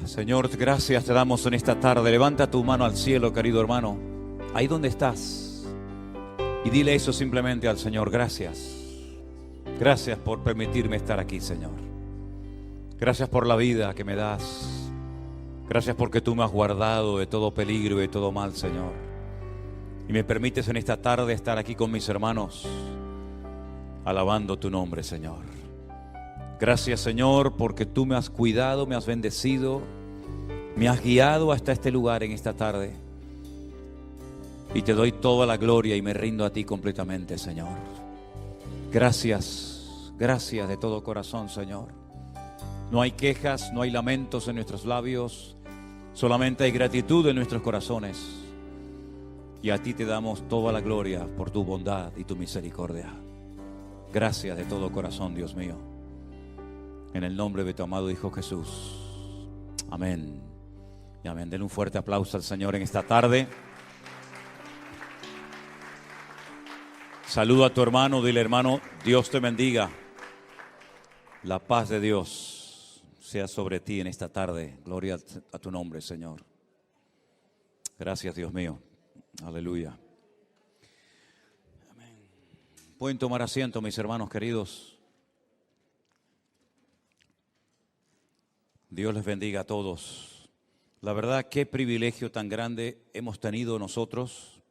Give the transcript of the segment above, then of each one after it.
Señor, gracias te damos en esta tarde. Levanta tu mano al cielo, querido hermano, ahí donde estás, y dile eso simplemente al Señor. Gracias. Gracias por permitirme estar aquí, Señor. Gracias por la vida que me das. Gracias porque tú me has guardado de todo peligro y de todo mal, Señor. Y me permites en esta tarde estar aquí con mis hermanos, alabando tu nombre, Señor. Gracias, Señor, porque tú me has cuidado, me has bendecido, me has guiado hasta este lugar en esta tarde. Y te doy toda la gloria y me rindo a ti completamente, Señor. Gracias, gracias de todo corazón, Señor. No hay quejas, no hay lamentos en nuestros labios, solamente hay gratitud en nuestros corazones. Y a ti te damos toda la gloria por tu bondad y tu misericordia. Gracias de todo corazón, Dios mío. En el nombre de tu amado Hijo Jesús. Amén. Y amén. Denle un fuerte aplauso al Señor en esta tarde. Saluda a tu hermano, dile: hermano, Dios te bendiga. La paz de Dios sea sobre ti en esta tarde. Gloria a tu nombre, Señor. Gracias, Dios mío. Aleluya. Amén. Pueden tomar asiento, mis hermanos queridos. Dios les bendiga a todos. La verdad, qué privilegio tan grande hemos tenido nosotros,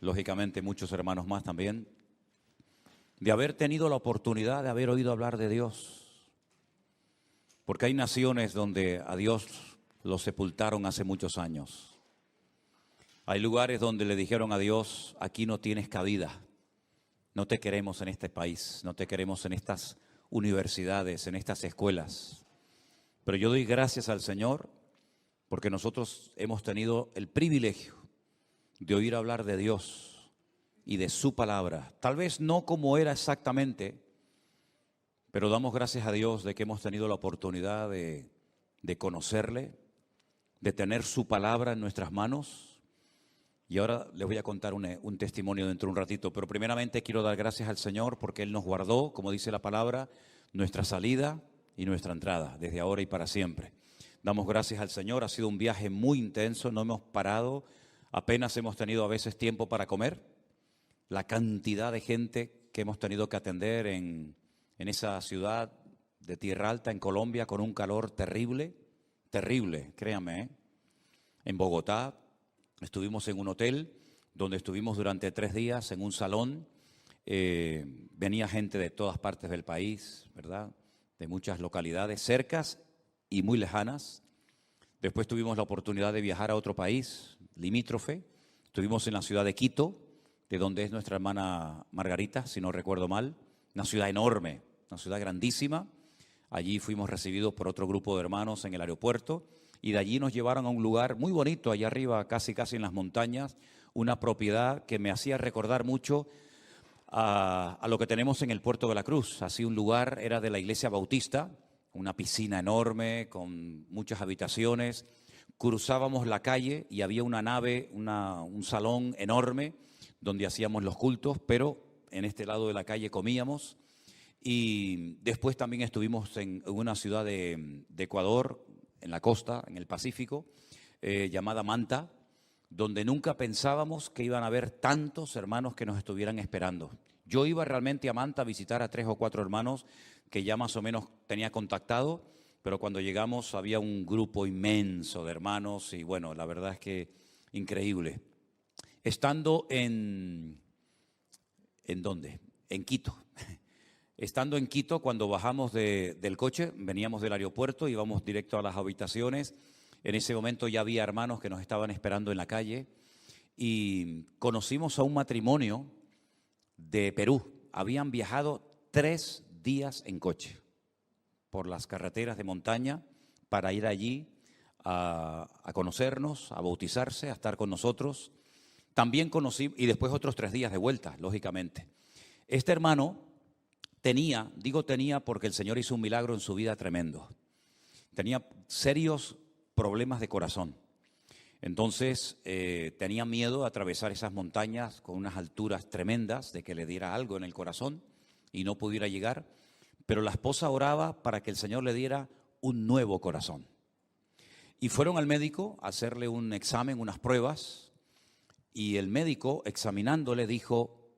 lógicamente muchos hermanos más también, de haber tenido la oportunidad de haber oído hablar de Dios. Porque hay naciones donde a Dios lo sepultaron hace muchos años. Hay lugares donde le dijeron a Dios: aquí no tienes cabida, no te queremos en este país, no te queremos en estas universidades, en estas escuelas. Pero yo doy gracias al Señor porque nosotros hemos tenido el privilegio de oír hablar de Dios y de su palabra. Tal vez no como era exactamente, pero damos gracias a Dios de que hemos tenido la oportunidad de conocerle, de tener su palabra en nuestras manos. Y ahora les voy a contar un testimonio dentro de un ratito, pero primeramente quiero dar gracias al Señor porque Él nos guardó, como dice la palabra, nuestra salida y nuestra entrada, desde ahora y para siempre. Damos gracias al Señor, ha sido un viaje muy intenso, no hemos parado, apenas hemos tenido a veces tiempo para comer. La cantidad de gente que hemos tenido que atender en esa ciudad de Tierra Alta, en Colombia, con un calor terrible, terrible, créanme, ¿eh? En Bogotá estuvimos en un hotel donde estuvimos durante 3 días en un salón. Venía gente de todas partes del país, ¿verdad?, de muchas localidades cercas y muy lejanas. Después tuvimos la oportunidad de viajar a otro país limítrofe. Estuvimos en la ciudad de Quito, de donde es nuestra hermana Margarita, si no recuerdo mal. Una ciudad enorme, una ciudad grandísima. Allí fuimos recibidos por otro grupo de hermanos en el aeropuerto y de allí nos llevaron a un lugar muy bonito, allá arriba, casi en las montañas, una propiedad que me hacía recordar mucho a lo que tenemos en el Puerto de la Cruz. Así un lugar, era de la Iglesia Bautista, una piscina enorme con muchas habitaciones. Cruzábamos la calle y había una nave, un salón enorme donde hacíamos los cultos, pero en este lado de la calle comíamos. Y después también estuvimos en una ciudad de Ecuador, en la costa, en el Pacífico, llamada Manta, donde nunca pensábamos que iban a haber tantos hermanos que nos estuvieran esperando. Yo iba realmente a Manta a visitar a 3 o 4 hermanos que ya más o menos tenía contactado, pero cuando llegamos había un grupo inmenso de hermanos y bueno, la verdad es que increíble. Estando ¿en dónde? En Quito. Estando en Quito, cuando bajamos del coche, veníamos del aeropuerto, íbamos directo a las habitaciones. En ese momento ya había hermanos que nos estaban esperando en la calle y conocimos a un matrimonio de Perú. Habían viajado 3 días en coche por las carreteras de montaña para ir allí a conocernos, a bautizarse, a estar con nosotros. También conocí, y después otros 3 días de vuelta, lógicamente. Este hermano digo tenía porque el Señor hizo un milagro en su vida tremendo. Tenía serios problemas de corazón. Entonces tenía miedo de atravesar esas montañas con unas alturas tremendas, de que le diera algo en el corazón y no pudiera llegar. Pero la esposa oraba para que el Señor le diera un nuevo corazón. Y fueron al médico a hacerle un examen, unas pruebas, y el médico, examinándole, dijo: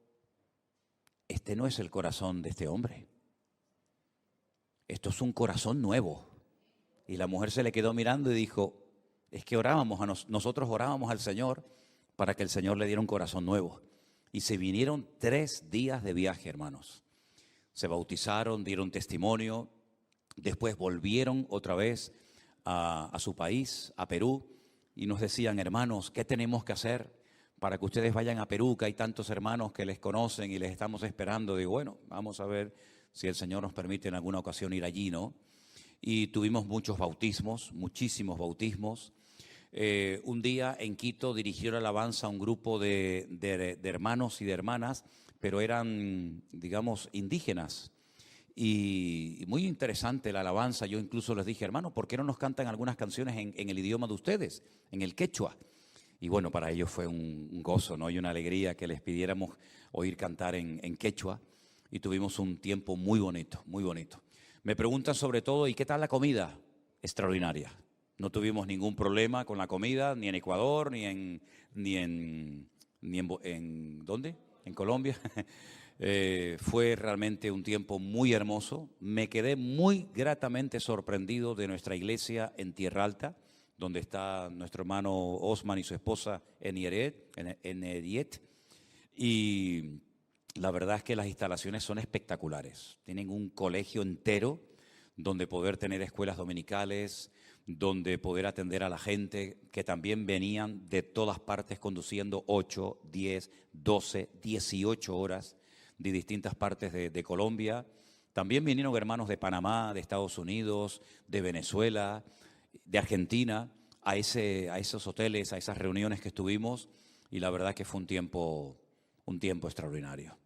este no es el corazón de este hombre, esto es un corazón nuevo. Y la mujer se le quedó mirando y dijo: es que nosotros orábamos al Señor para que el Señor le diera un corazón nuevo. Y se vinieron 3 días de viaje, hermanos. Se bautizaron, dieron testimonio, después volvieron otra vez a su país, a Perú, y nos decían: hermanos, ¿qué tenemos que hacer para que ustedes vayan a Perú? Que hay tantos hermanos que les conocen y les estamos esperando. Digo, bueno, vamos a ver si el Señor nos permite en alguna ocasión ir allí, ¿no? Y tuvimos muchos bautismos, muchísimos bautismos. Un día en Quito dirigió la alabanza a un grupo de hermanos y de hermanas, pero eran, digamos, indígenas. Y muy interesante la alabanza. Yo incluso les dije: hermano, ¿por qué no nos cantan algunas canciones en el idioma de ustedes, en el quechua? Y bueno, para ellos fue un gozo, ¿no? Y una alegría que les pidiéramos oír cantar en quechua. Y tuvimos un tiempo muy bonito, muy bonito. Me preguntan sobre todo: ¿y qué tal la comida? Extraordinaria. No tuvimos ningún problema con la comida, ni en Ecuador, ni en ¿dónde? En Colombia. Fue realmente un tiempo muy hermoso. Me quedé muy gratamente sorprendido de nuestra iglesia en Tierra Alta, donde está nuestro hermano Osman y su esposa Eniet. Y la verdad es que las instalaciones son espectaculares. Tienen un colegio entero donde poder tener escuelas dominicales, donde poder atender a la gente que también venían de todas partes conduciendo 8, 10, 12, 18 horas de distintas partes de Colombia. También vinieron hermanos de Panamá, de Estados Unidos, de Venezuela, de Argentina, a esos hoteles, a esas reuniones que estuvimos, y la verdad que fue un tiempo extraordinario.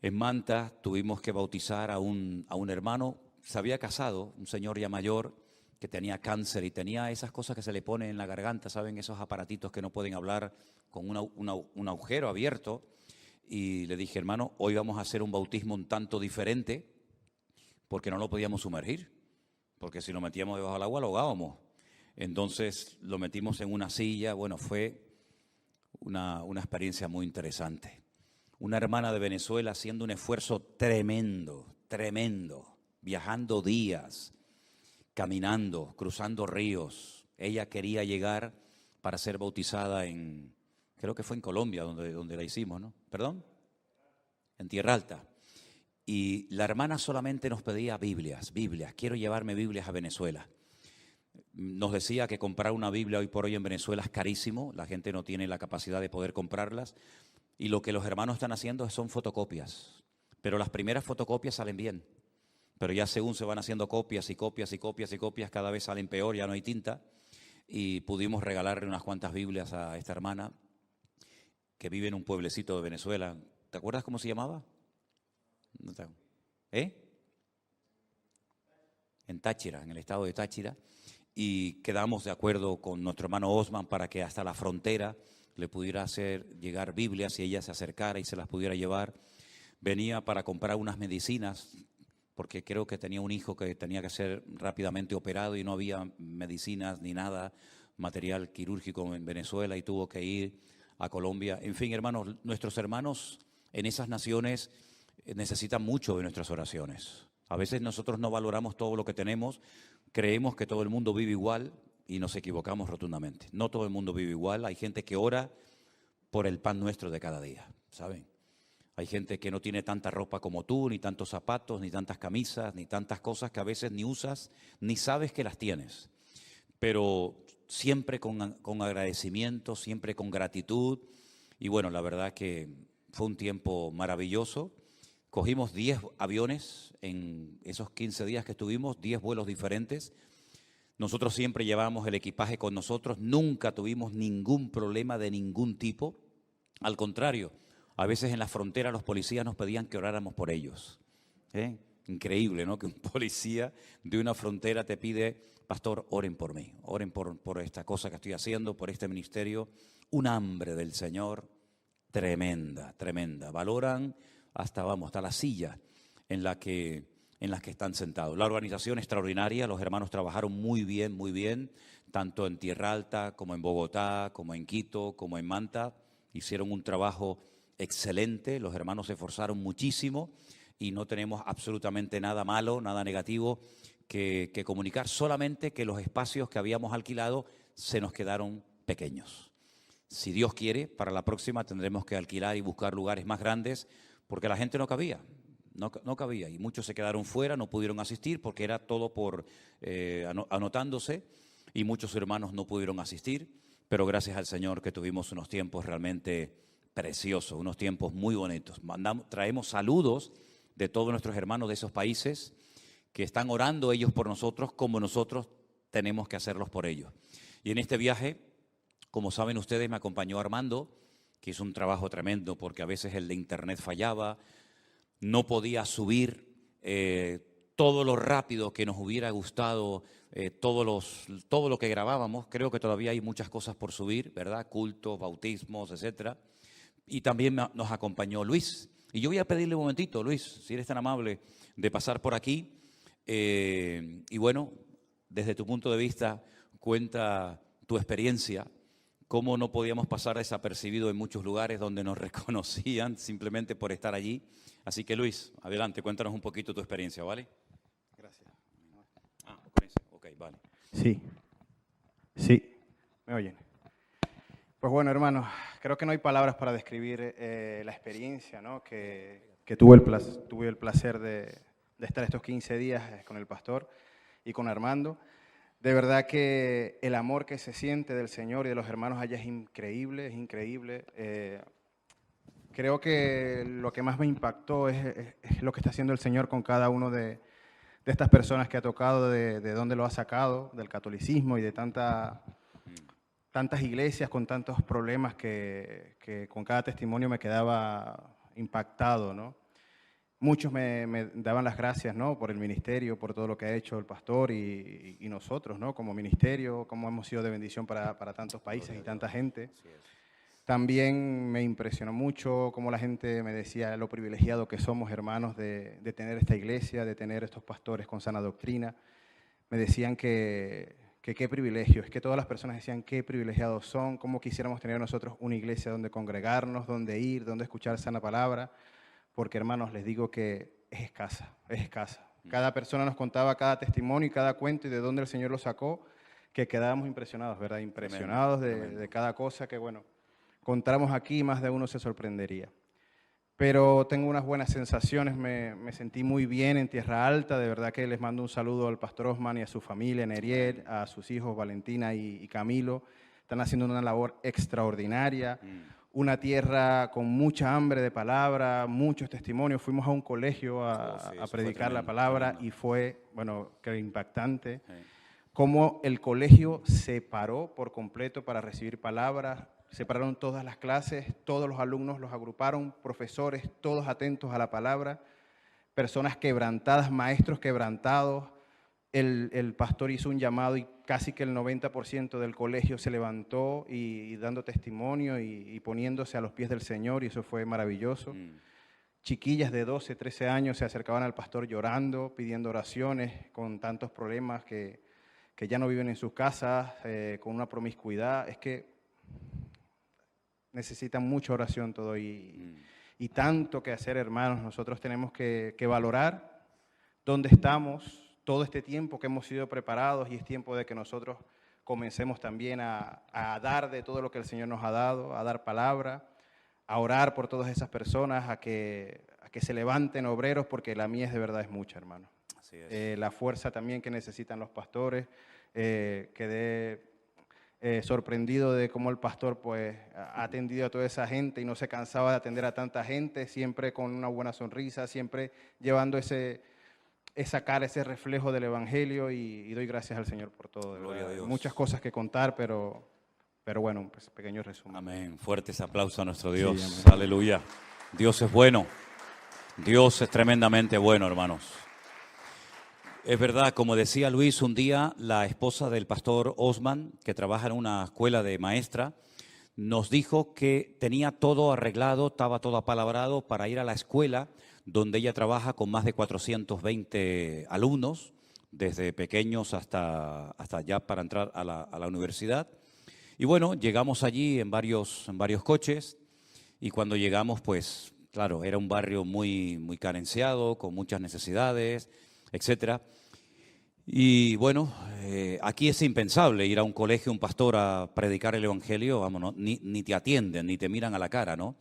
En Manta tuvimos que bautizar a un hermano. Se había casado, un señor ya mayor, que tenía cáncer y tenía esas cosas que se le ponen en la garganta, ¿saben? Esos aparatitos que no pueden hablar, con un agujero abierto. Y le dije: hermano, hoy vamos a hacer un bautismo un tanto diferente, porque no lo podíamos sumergir, porque si lo metíamos debajo del agua lo ahogábamos. Entonces lo metimos en una silla. Bueno, fue una experiencia muy interesante. Una hermana de Venezuela haciendo un esfuerzo tremendo, viajando días, caminando, cruzando ríos. Ella quería llegar para ser bautizada creo que fue en Colombia donde la hicimos, ¿no? ¿Perdón? En Tierra Alta. Y la hermana solamente nos pedía Biblias. Quiero llevarme Biblias a Venezuela. Nos decía que comprar una Biblia hoy por hoy en Venezuela es carísimo. La gente no tiene la capacidad de poder comprarlas. Y lo que los hermanos están haciendo son fotocopias. Pero las primeras fotocopias salen bien. Pero ya según se van haciendo copias, cada vez salen peor, ya no hay tinta. Y pudimos regalarle unas cuantas Biblias a esta hermana que vive en un pueblecito de Venezuela. ¿Te acuerdas cómo se llamaba? En Táchira, en el estado de Táchira. Y quedamos de acuerdo con nuestro hermano Osman para que hasta la frontera le pudiera hacer llegar Biblias y ella se acercara y se las pudiera llevar. Venía para comprar unas medicinas, porque creo que tenía un hijo que tenía que ser rápidamente operado y no había medicinas ni nada, material quirúrgico en Venezuela, y tuvo que ir a Colombia. En fin, hermanos, nuestros hermanos en esas naciones necesitan mucho de nuestras oraciones. A veces nosotros no valoramos todo lo que tenemos, creemos que todo el mundo vive igual y nos equivocamos rotundamente. No todo el mundo vive igual. Hay gente que ora por el pan nuestro de cada día, ¿saben? Hay gente que no tiene tanta ropa como tú, ni tantos zapatos, ni tantas camisas, ni tantas cosas que a veces ni usas, ni sabes que las tienes. Pero siempre con agradecimiento, siempre con gratitud. Y bueno, la verdad que fue un tiempo maravilloso. Cogimos 10 aviones en esos 15 días que estuvimos, 10 vuelos diferentes. Nosotros siempre llevábamos el equipaje con nosotros, nunca tuvimos ningún problema de ningún tipo. Al contrario, a veces en la frontera los policías nos pedían que oráramos por ellos. Increíble, ¿no? Que un policía de una frontera te pide: pastor, oren por mí, oren por esta cosa que estoy haciendo, por este ministerio. Un hambre del Señor tremenda. Valoran hasta la silla en la que en las que están sentados. La organización extraordinaria, los hermanos trabajaron muy bien, tanto en Tierra Alta como en Bogotá, como en Quito, como en Manta. Hicieron un trabajo excelente, los hermanos se esforzaron muchísimo y no tenemos absolutamente nada malo, nada negativo que comunicar, solamente que los espacios que habíamos alquilado se nos quedaron pequeños. Si Dios quiere, para la próxima tendremos que alquilar y buscar lugares más grandes porque la gente no cabía. No cabía y muchos se quedaron fuera, no pudieron asistir porque era todo por anotándose y muchos hermanos no pudieron asistir, pero gracias al Señor que tuvimos unos tiempos realmente preciosos, unos tiempos muy bonitos. Traemos saludos de todos nuestros hermanos de esos países que están orando ellos por nosotros como nosotros tenemos que hacerlos por ellos. Y en este viaje, como saben ustedes, me acompañó Armando, que hizo un trabajo tremendo porque a veces el de internet fallaba, no podía subir todo lo rápido que nos hubiera gustado, todo lo que grabábamos. Creo que todavía hay muchas cosas por subir, ¿verdad? Cultos, bautismos, etcétera. Y también nos acompañó Luis. Y yo voy a pedirle un momentito, Luis, si eres tan amable, de pasar por aquí. Y bueno, desde tu punto de vista, cuenta tu experiencia, cómo no podíamos pasar desapercibido en muchos lugares donde nos reconocían simplemente por estar allí. Así que Luis, adelante, cuéntanos un poquito tu experiencia, ¿vale? Gracias. Ok, vale. Sí, me oyen. Pues bueno, hermanos, creo que no hay palabras para describir la experiencia, ¿no? que tuve el placer de estar estos 15 días con el pastor y con Armando. De verdad que el amor que se siente del Señor y de los hermanos allá es increíble, es increíble. Creo que lo que más me impactó es lo que está haciendo el Señor con cada uno de estas personas que ha tocado, de dónde lo ha sacado, del catolicismo y de tantas iglesias con tantos problemas que con cada testimonio me quedaba impactado, ¿no? Muchos me daban las gracias, ¿no? Por el ministerio, por todo lo que ha hecho el pastor y nosotros, ¿no? Como ministerio, cómo hemos sido de bendición para tantos países y tanta gente. También me impresionó mucho cómo la gente me decía lo privilegiado que somos, hermanos, de tener esta iglesia, de tener estos pastores con sana doctrina. Me decían que qué privilegio, es que todas las personas decían qué privilegiados son, cómo quisiéramos tener nosotros una iglesia donde congregarnos, donde ir, donde escuchar sana palabra, porque hermanos, les digo que es escasa, es escasa. Cada persona nos contaba cada testimonio y cada cuento y de dónde el Señor lo sacó, que quedábamos impresionados, ¿verdad? Impresionados de cada cosa que, bueno, contáramos aquí y más de uno se sorprendería. Pero tengo unas buenas sensaciones, me sentí muy bien en Tierra Alta, de verdad que les mando un saludo al pastor Osman y a su familia, Neriel, a sus hijos Valentina y Camilo. Están haciendo una labor extraordinaria, una tierra con mucha hambre de palabra, muchos testimonios. Fuimos a un colegio a predicar la palabra y fue, bueno, que impactante. Cómo el colegio se paró por completo para recibir palabras. Separaron todas las clases, todos los alumnos los agruparon, profesores, todos atentos a la palabra, personas quebrantadas, maestros quebrantados. El pastor hizo un llamado y casi que el 90% del colegio se levantó y dando testimonio y poniéndose a los pies del Señor, y eso fue maravilloso. Chiquillas de 12, 13 años se acercaban al pastor llorando, pidiendo oraciones, con tantos problemas que ya no viven en sus casas, con una promiscuidad. Es que necesitan mucha oración todo y tanto que hacer, hermanos. Nosotros tenemos que valorar dónde estamos, todo este tiempo que hemos sido preparados, y es tiempo de que nosotros comencemos también a dar de todo lo que el Señor nos ha dado, a dar palabra, a orar por todas esas personas, a que se levanten obreros, porque la mies de verdad es mucha, hermano. Así es. La fuerza también que necesitan los pastores, quedé sorprendido de cómo el pastor pues ha atendido a toda esa gente y no se cansaba de atender a tanta gente, siempre con una buena sonrisa, siempre llevando esa cara, ese reflejo del Evangelio, y doy gracias al Señor por todo. Gloria a Dios. Muchas cosas que contar, pero bueno, pues pequeño resumen. Amén. Fuertes aplausos a nuestro Dios. Sí, aleluya. Dios es bueno. Dios es tremendamente bueno, hermanos. Es verdad, como decía Luis, un día la esposa del pastor Osman, que trabaja en una escuela de maestra, nos dijo que tenía todo arreglado, estaba todo apalabrado para ir a la escuela donde ella trabaja con más de 420 alumnos, desde pequeños hasta ya para entrar a la universidad. Y bueno, llegamos allí en varios coches, y cuando llegamos, pues claro, era un barrio muy carenciado, con muchas necesidades, etcétera. Y bueno, aquí es impensable ir a un colegio, un pastor a predicar el evangelio, vamos, ¿no? Ni te atienden, ni te miran a la cara, ¿no?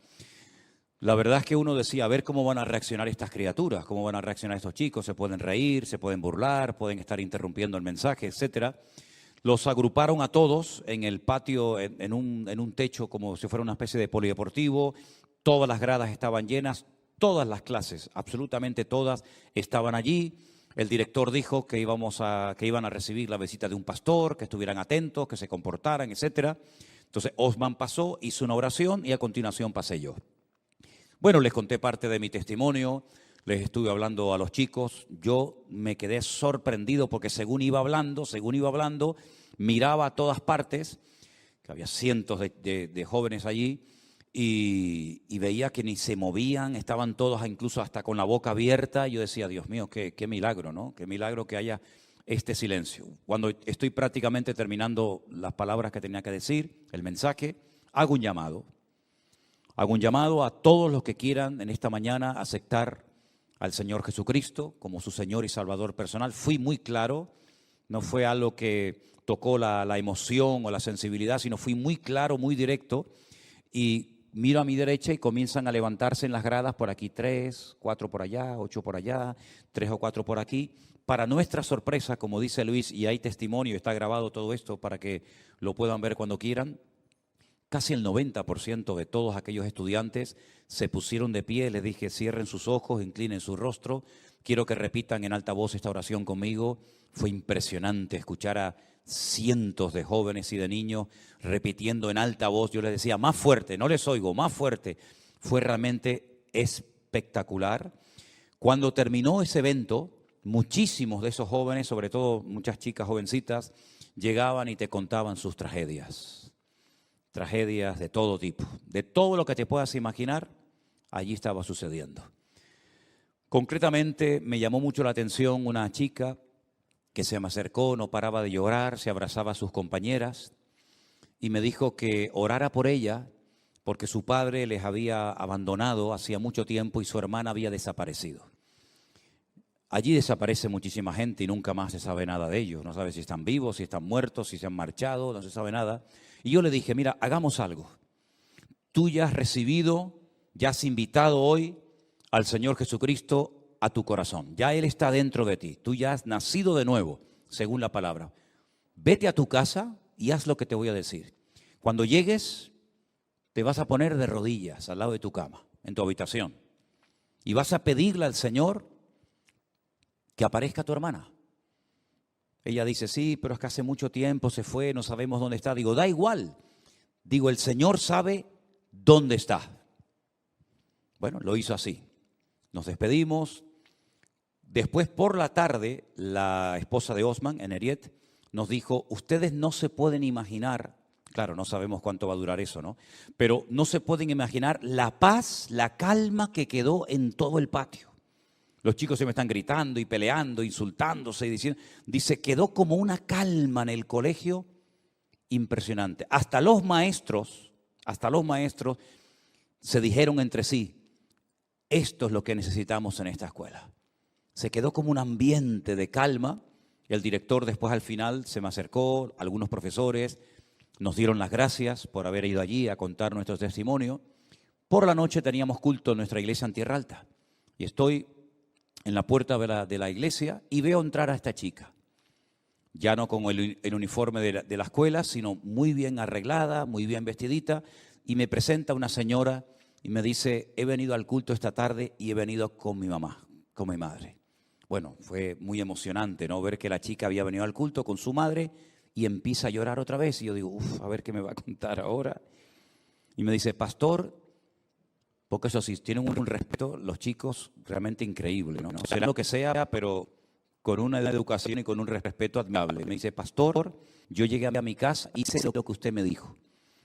La verdad es que uno decía, a ver cómo van a reaccionar estas criaturas, cómo van a reaccionar estos chicos, se pueden reír, se pueden burlar, pueden estar interrumpiendo el mensaje, etcétera. Los agruparon a todos en el patio, en un techo como si fuera una especie de polideportivo. Todas las gradas estaban llenas, todas las clases, absolutamente todas, estaban allí. El director dijo que iban a recibir la visita de un pastor, que estuvieran atentos, que se comportaran, etcétera. Entonces Osman pasó, hizo una oración y a continuación pasé yo. Bueno, les conté parte de mi testimonio, les estuve hablando a los chicos. Yo me quedé sorprendido porque según iba hablando, miraba a todas partes, que había cientos de jóvenes allí, y veía que ni se movían, estaban todos incluso hasta con la boca abierta. Yo decía, Dios mío, qué milagro, ¿no? Qué milagro que haya este silencio. Cuando estoy prácticamente terminando las palabras que tenía que decir, el mensaje, hago un llamado. Hago un llamado a todos los que quieran en esta mañana aceptar al Señor Jesucristo como su Señor y Salvador personal. Fui muy claro, no fue algo que tocó la emoción o la sensibilidad, sino fui muy claro, muy directo, y miro a mi derecha y comienzan a levantarse en las gradas por aquí 3, 4 por allá, 8 por allá, 3 o 4 por aquí. Para nuestra sorpresa, como dice Luis, y hay testimonio, está grabado todo esto para que lo puedan ver cuando quieran, casi el 90% de todos aquellos estudiantes se pusieron de pie. Les dije, cierren sus ojos, inclinen su rostro. Quiero que repitan en alta voz esta oración conmigo. Fue impresionante escuchar a cientos de jóvenes y de niños repitiendo en alta voz. Yo les decía, más fuerte, no les oigo, más fuerte. Fue realmente espectacular. Cuando terminó ese evento, muchísimos de esos jóvenes, sobre todo muchas chicas jovencitas, llegaban y te contaban sus tragedias. Tragedias de todo tipo, de todo lo que te puedas imaginar, allí estaba sucediendo. Concretamente me llamó mucho la atención una chica que se me acercó, no paraba de llorar, se abrazaba a sus compañeras y me dijo que orara por ella porque su padre les había abandonado hacía mucho tiempo y su hermana había desaparecido. Allí desaparece muchísima gente y nunca más se sabe nada de ellos. No sabe si están vivos, si están muertos, si se han marchado, no se sabe nada. Y yo le dije, mira, hagamos algo. Tú ya has recibido, ya has invitado hoy al Señor Jesucristo a tu corazón. Ya Él está dentro de ti. Tú ya has nacido de nuevo, según la palabra. Vete a tu casa y haz lo que te voy a decir. Cuando llegues, te vas a poner de rodillas al lado de tu cama, en tu habitación. Y vas a pedirle al Señor que aparezca tu hermana. Ella dice, sí, pero es que hace mucho tiempo se fue, no sabemos dónde está. Digo, da igual. Digo, el Señor sabe dónde está. Bueno, lo hizo así. Nos despedimos. Después, por la tarde, la esposa de Osman, Eneriet, nos dijo, ustedes no se pueden imaginar, claro, no sabemos cuánto va a durar eso, ¿no? Pero no se pueden imaginar la paz, la calma que quedó en todo el patio. Los chicos se me están gritando y peleando, insultándose y diciendo, dice, quedó como una calma en el colegio impresionante. Hasta los maestros se dijeron entre sí, esto es lo que necesitamos en esta escuela. Se quedó como un ambiente de calma. El director después al final se me acercó, algunos profesores nos dieron las gracias por haber ido allí a contar nuestro testimonio. Por la noche teníamos culto en nuestra iglesia en Tierra Alta y estoy en la puerta de la iglesia y veo entrar a esta chica, ya no con el uniforme de la escuela, sino muy bien arreglada, muy bien vestidita, y me presenta una señora y me dice, he venido al culto esta tarde y he venido con mi mamá, con mi madre. Bueno, fue muy emocionante, ¿no? Ver que la chica había venido al culto con su madre y empieza a llorar otra vez, y yo digo, a ver qué me va a contar ahora. Y me dice, pastor, porque eso sí, tienen un respeto los chicos realmente increíble, ¿no? Será lo que sea, pero con una educación y con un respeto admirable. Me dice, pastor, yo llegué a mi casa y hice lo que usted me dijo.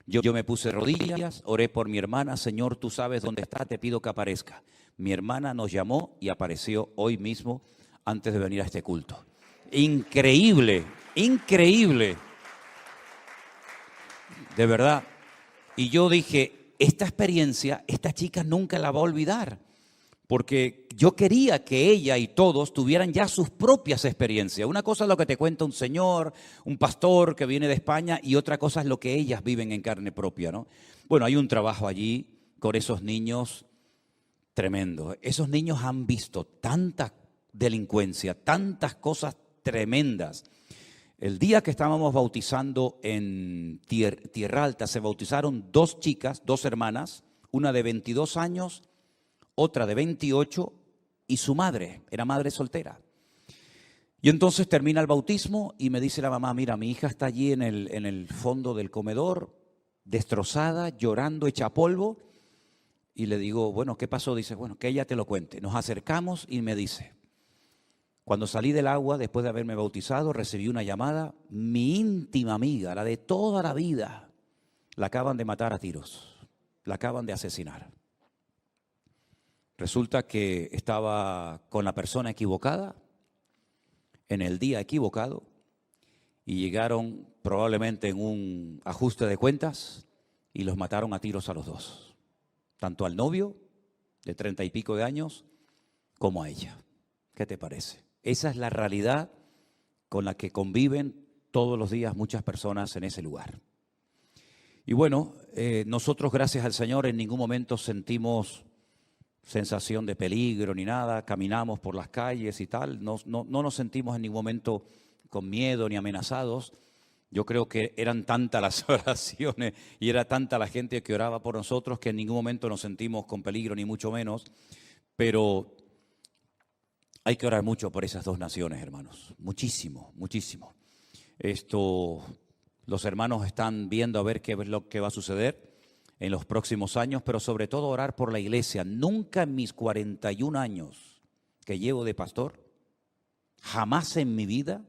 Yo me puse de rodillas, oré por mi hermana, Señor, tú sabes dónde está, te pido que aparezca. Mi hermana nos llamó y apareció hoy mismo antes de venir a este culto. Increíble, increíble. De verdad. Y yo dije, esta experiencia, esta chica nunca la va a olvidar. Porque yo quería que ella y todos tuvieran ya sus propias experiencias. Una cosa es lo que te cuenta un señor, un pastor que viene de España, y otra cosa es lo que ellas viven en carne propia, ¿no? Bueno, hay un trabajo allí con esos niños tremendo. Esos niños han visto tanta delincuencia, tantas cosas tremendas. El día que estábamos bautizando en Tierra Alta, se bautizaron 2 chicas, 2 hermanas, una de 22 años, otra de 28, y su madre, era madre soltera. Y entonces termina el bautismo y me dice la mamá, mira, mi hija está allí en el fondo del comedor, destrozada, llorando, hecha polvo. Y le digo, bueno, ¿qué pasó? Dice, bueno, que ella te lo cuente. Nos acercamos y me dice, cuando salí del agua, después de haberme bautizado, recibí una llamada, mi íntima amiga, la de toda la vida, la acaban de matar a tiros, la acaban de asesinar. Resulta que estaba con la persona equivocada, en el día equivocado, y llegaron probablemente en un ajuste de cuentas y los mataron a tiros a los 2. Tanto al novio, de 30 y pico de años, como a ella. ¿Qué te parece? Esa es la realidad con la que conviven todos los días muchas personas en ese lugar. Y bueno, nosotros, gracias al Señor, en ningún momento sentimos sensación de peligro ni nada, caminamos por las calles y tal, no nos sentimos en ningún momento con miedo ni amenazados. Yo creo que eran tantas las oraciones y era tanta la gente que oraba por nosotros que en ningún momento nos sentimos con peligro, ni mucho menos. Pero hay que orar mucho por esas 2 naciones, hermanos. Muchísimo, muchísimo. Los hermanos están viendo a ver qué es lo que va a suceder en los próximos años, pero sobre todo orar por la iglesia. Nunca en mis 41 años que llevo de pastor, jamás en mi vida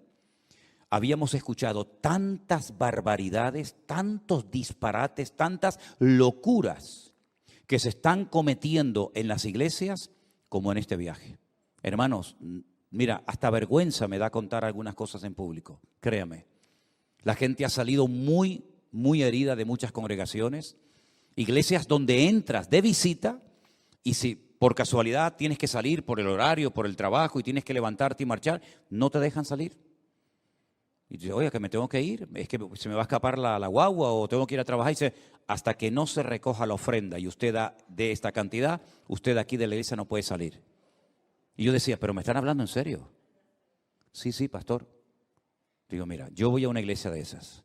habíamos escuchado tantas barbaridades, tantos disparates, tantas locuras que se están cometiendo en las iglesias como en este viaje. Hermanos, mira, hasta vergüenza me da contar algunas cosas en público, créame. La gente ha salido muy, muy herida de muchas congregaciones, iglesias donde entras de visita y si por casualidad tienes que salir por el horario, por el trabajo y tienes que levantarte y marchar, no te dejan salir. Y dice, oye, que me tengo que ir, es que se me va a escapar la guagua o tengo que ir a trabajar. Y dice, hasta que no se recoja la ofrenda y usted da de esta cantidad, usted aquí de la iglesia no puede salir. Y yo decía, pero ¿me están hablando en serio? Sí, pastor. Digo, mira, yo voy a una iglesia de esas.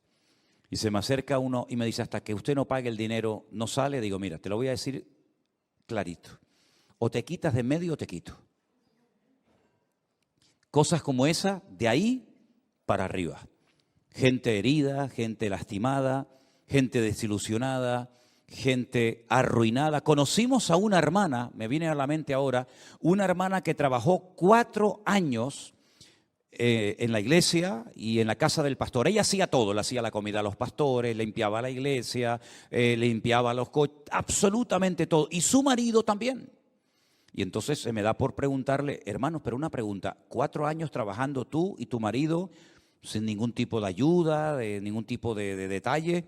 Y se me acerca uno y me dice, hasta que usted no pague el dinero, no sale. Digo, mira, te lo voy a decir clarito. O te quitas de en medio o te quito. Cosas como esa, de ahí para arriba. Gente herida, gente lastimada, gente desilusionada, gente arruinada. Conocimos a una hermana, me viene a la mente ahora, una hermana que trabajó 4 años en la iglesia y en la casa del pastor. Ella hacía todo, le hacía la comida a los pastores, limpiaba la iglesia, limpiaba los coches, absolutamente todo. Y su marido también. Y entonces se me da por preguntarle, hermanos, pero una pregunta, 4 años trabajando tú y tu marido sin ningún tipo de ayuda, de ningún tipo de detalle.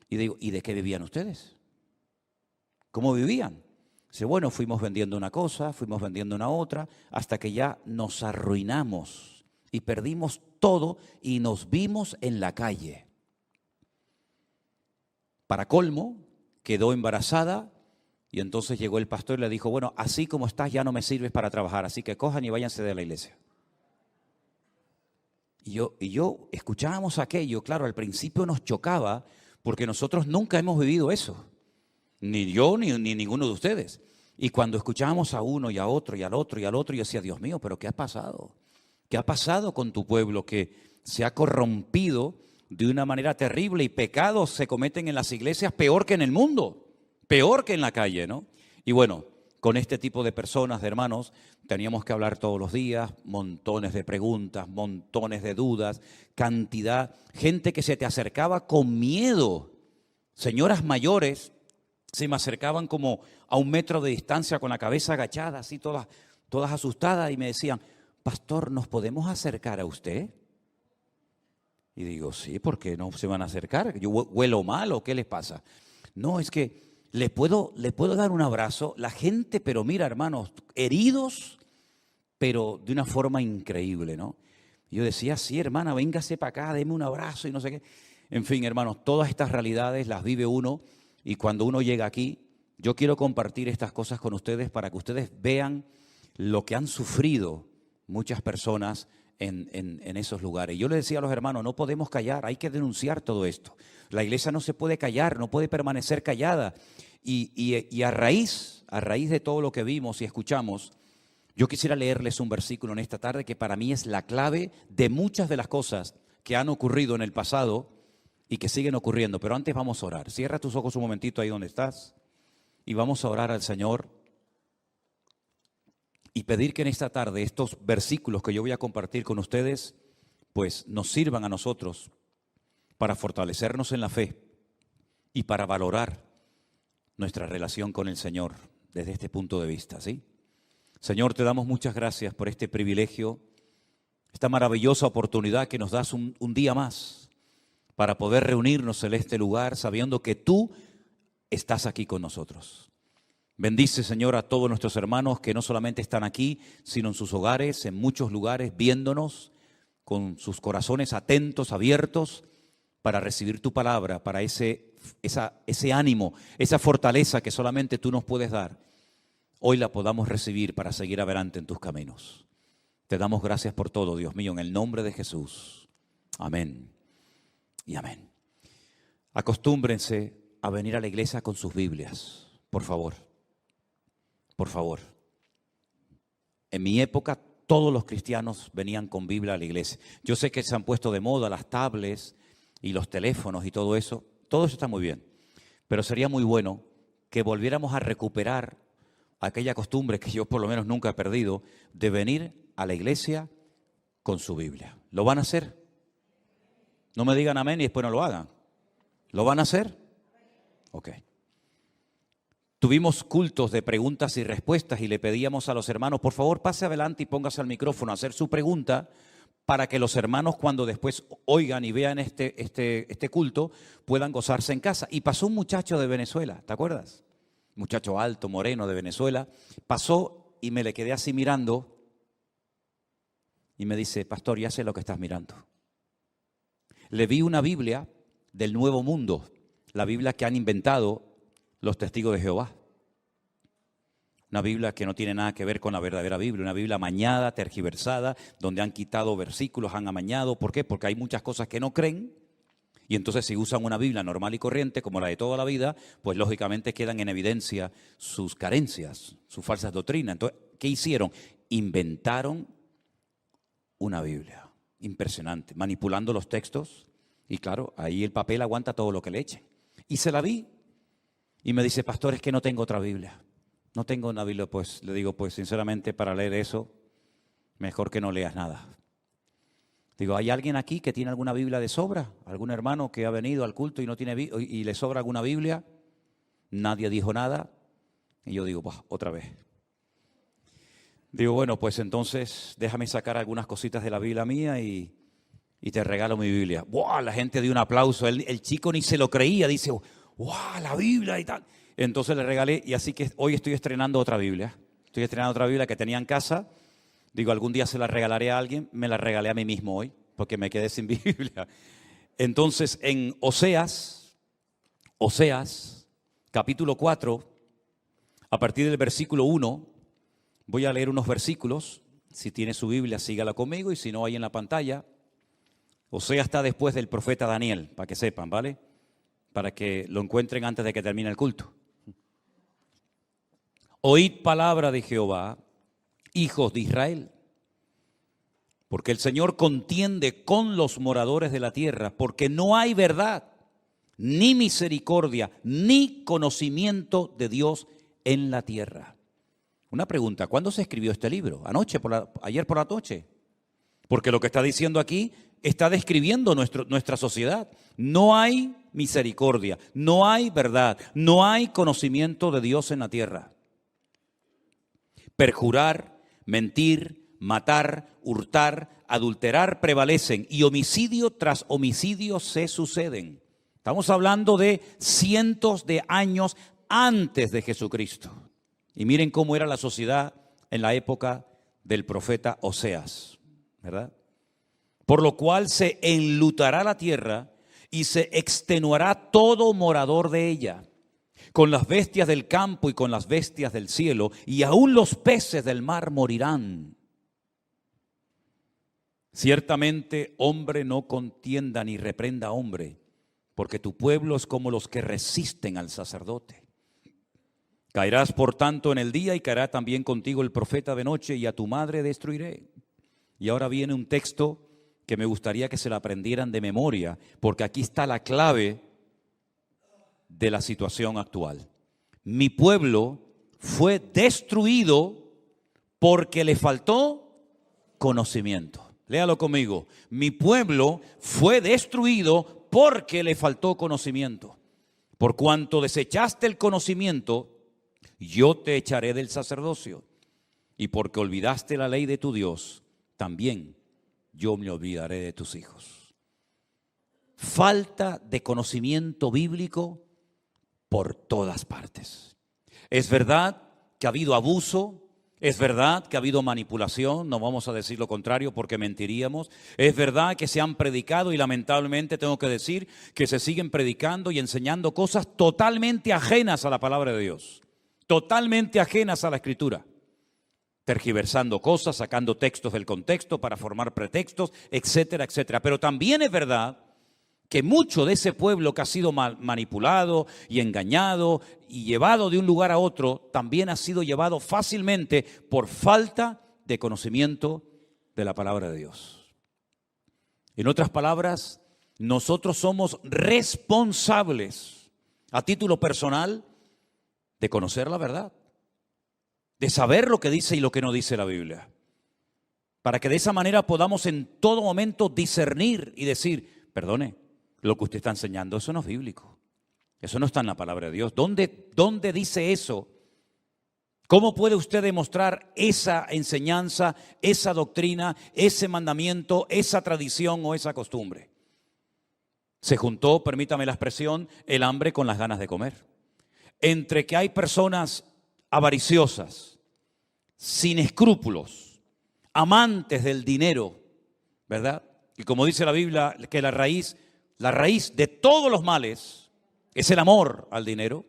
Y digo, ¿y de qué vivían ustedes? ¿Cómo vivían? Dice, bueno, fuimos vendiendo una cosa, fuimos vendiendo una otra, hasta que ya nos arruinamos y perdimos todo y nos vimos en la calle. Para colmo, quedó embarazada y entonces llegó el pastor y le dijo, bueno, así como estás ya no me sirves para trabajar, así que cojan y váyanse de la iglesia. Y yo escuchábamos aquello, claro, al principio nos chocaba porque nosotros nunca hemos vivido eso. Ni yo ni ninguno de ustedes. Y cuando escuchábamos a uno y a otro y al otro y al otro, yo decía, Dios mío, ¿pero qué ha pasado? ¿Qué ha pasado con tu pueblo que se ha corrompido de una manera terrible y pecados se cometen en las iglesias peor que en el mundo, peor que en la calle, ¿no? Y bueno, con este tipo de personas, de hermanos, teníamos que hablar todos los días, montones de preguntas, montones de dudas, cantidad, gente que se te acercaba con miedo Señoras mayores se me acercaban como a 1 metro de distancia con la cabeza agachada, así todas asustadas, y me decían, pastor, ¿nos podemos acercar a usted? Y digo, sí, ¿por qué no se van a acercar? ¿Yo huelo mal o qué les pasa? No, es que le puedo dar un abrazo. La gente, pero mira, hermanos, heridos, pero de una forma increíble, ¿no? Yo decía, sí, hermana, véngase para acá, deme un abrazo y no sé qué. En fin, hermanos, todas estas realidades las vive uno y cuando uno llega aquí, yo quiero compartir estas cosas con ustedes para que ustedes vean lo que han sufrido muchas personas en esos lugares. Yo les decía a los hermanos, no podemos callar, hay que denunciar todo esto. La iglesia no se puede callar, no puede permanecer callada. Y a raíz de todo lo que vimos y escuchamos, yo quisiera leerles un versículo en esta tarde que para mí es la clave de muchas de las cosas que han ocurrido en el pasado y que siguen ocurriendo. Pero antes vamos a orar. Cierra tus ojos un momentito ahí donde estás y vamos a orar al Señor y pedir que en esta tarde estos versículos que yo voy a compartir con ustedes, pues nos sirvan a nosotros para fortalecernos en la fe y para valorar nuestra relación con el Señor desde este punto de vista, ¿sí? Señor, te damos muchas gracias por este privilegio, esta maravillosa oportunidad que nos das un día más para poder reunirnos en este lugar sabiendo que tú estás aquí con nosotros. Bendice, Señor, a todos nuestros hermanos que no solamente están aquí, sino en sus hogares, en muchos lugares, viéndonos con sus corazones atentos, abiertos, para recibir tu palabra, para ese ánimo, esa fortaleza que solamente tú nos puedes dar. Hoy la podamos recibir para seguir adelante en tus caminos. Te damos gracias por todo, Dios mío, en el nombre de Jesús. Amén y amén. Acostúmbrense a venir a la iglesia con sus Biblias, por favor. Por favor. En mi época todos los cristianos venían con Biblia a la iglesia. Yo sé que se han puesto de moda las tablets y los teléfonos y todo eso. Todo eso está muy bien. Pero sería muy bueno que volviéramos a recuperar aquella costumbre que yo por lo menos nunca he perdido de venir a la iglesia con su Biblia. ¿Lo van a hacer? No me digan amén y después no lo hagan. ¿Lo van a hacer? Ok. Tuvimos cultos de preguntas y respuestas y le pedíamos a los hermanos, por favor, pase adelante y póngase al micrófono a hacer su pregunta para que los hermanos cuando después oigan y vean este culto puedan gozarse en casa. Y pasó un muchacho de Venezuela, ¿te acuerdas? Un muchacho alto, moreno de Venezuela. Pasó y me le quedé así mirando y me dice, pastor, ya sé lo que estás mirando. Le vi una Biblia del Nuevo Mundo, la Biblia que han inventado los testigos de Jehová. Una Biblia que no tiene nada que ver con la verdadera Biblia, una Biblia amañada, tergiversada, donde han quitado versículos, han amañado. ¿Por qué? Porque hay muchas cosas que no creen y entonces si usan una Biblia normal y corriente como la de toda la vida, pues lógicamente quedan en evidencia sus carencias, sus falsas doctrinas. Entonces, ¿qué hicieron? Inventaron una Biblia impresionante, manipulando los textos y claro, ahí el papel aguanta todo lo que le echen. Y se la vi. Y me dice, pastor, es que no tengo otra Biblia. No tengo una Biblia, pues le digo, pues sinceramente para leer eso, mejor que no leas nada. Digo, ¿hay alguien aquí que tiene alguna Biblia de sobra? ¿Algún hermano que ha venido al culto y no tiene y le sobra alguna Biblia? Nadie dijo nada. Y yo digo, pues otra vez. Digo, bueno, pues entonces déjame sacar algunas cositas de la Biblia mía y te regalo mi Biblia. ¡Buah! La gente dio un aplauso. El chico ni se lo creía, dice, ¡wow! La Biblia y tal. Entonces le regalé y así que hoy estoy estrenando otra Biblia. Estoy estrenando otra Biblia que tenía en casa. Digo, algún día se la regalaré a alguien. Me la regalé a mí mismo hoy porque me quedé sin Biblia. Entonces en Oseas, capítulo 4, a partir del versículo 1, voy a leer unos versículos. Si tiene su Biblia, sígala conmigo y si no, ahí en la pantalla. Oseas está después del profeta Daniel, para que sepan, ¿vale? Para que lo encuentren antes de que termine el culto. Oíd palabra de Jehová, hijos de Israel, porque el Señor contiende con los moradores de la tierra, porque no hay verdad, ni misericordia, ni conocimiento de Dios en la tierra. Una pregunta, ¿cuándo se escribió este libro? ¿Anoche, ayer por la noche? Porque lo que está diciendo aquí está describiendo nuestra sociedad. No hay misericordia, no hay verdad, no hay conocimiento de Dios en la tierra. Perjurar, mentir, matar, hurtar, adulterar prevalecen y homicidio tras homicidio se suceden. Estamos hablando de cientos de años antes de Jesucristo. Y miren cómo era la sociedad en la época del profeta Oseas, ¿verdad? Por lo cual se enlutará la tierra y se extenuará todo morador de ella, con las bestias del campo y con las bestias del cielo, y aún los peces del mar morirán. Ciertamente, hombre no contienda ni reprenda a hombre, porque tu pueblo es como los que resisten al sacerdote. Caerás por tanto en el día y caerá también contigo el profeta de noche, y a tu madre destruiré. Y ahora viene un texto que me gustaría que se la aprendieran de memoria, porque aquí está la clave de la situación actual. Mi pueblo fue destruido porque le faltó conocimiento. Léalo conmigo. Mi pueblo fue destruido porque le faltó conocimiento. Por cuanto desechaste el conocimiento, yo te echaré del sacerdocio. Y porque olvidaste la ley de tu Dios, también yo me olvidaré de tus hijos. Falta de conocimiento bíblico por todas partes. Es verdad que ha habido abuso, es verdad que ha habido manipulación, no vamos a decir lo contrario porque mentiríamos. Es verdad que se han predicado y lamentablemente tengo que decir que se siguen predicando y enseñando cosas totalmente ajenas a la palabra de Dios, totalmente ajenas a la Escritura. Tergiversando cosas, sacando textos del contexto para formar pretextos, etcétera, etcétera. Pero también es verdad que mucho de ese pueblo que ha sido manipulado y engañado y llevado de un lugar a otro, también ha sido llevado fácilmente por falta de conocimiento de la palabra de Dios. En otras palabras, nosotros somos responsables a título personal de conocer la verdad, de saber lo que dice y lo que no dice la Biblia, para que de esa manera podamos en todo momento discernir y decir, perdone, lo que usted está enseñando, eso no es bíblico, eso no está en la palabra de Dios. ¿Dónde dice eso? ¿Cómo puede usted demostrar esa enseñanza, esa doctrina, ese mandamiento, esa tradición o esa costumbre? Se juntó, permítame la expresión, el hambre con las ganas de comer. Entre que hay personas avariciosas, sin escrúpulos, amantes del dinero, ¿verdad? Y como dice la Biblia, que la raíz de todos los males es el amor al dinero.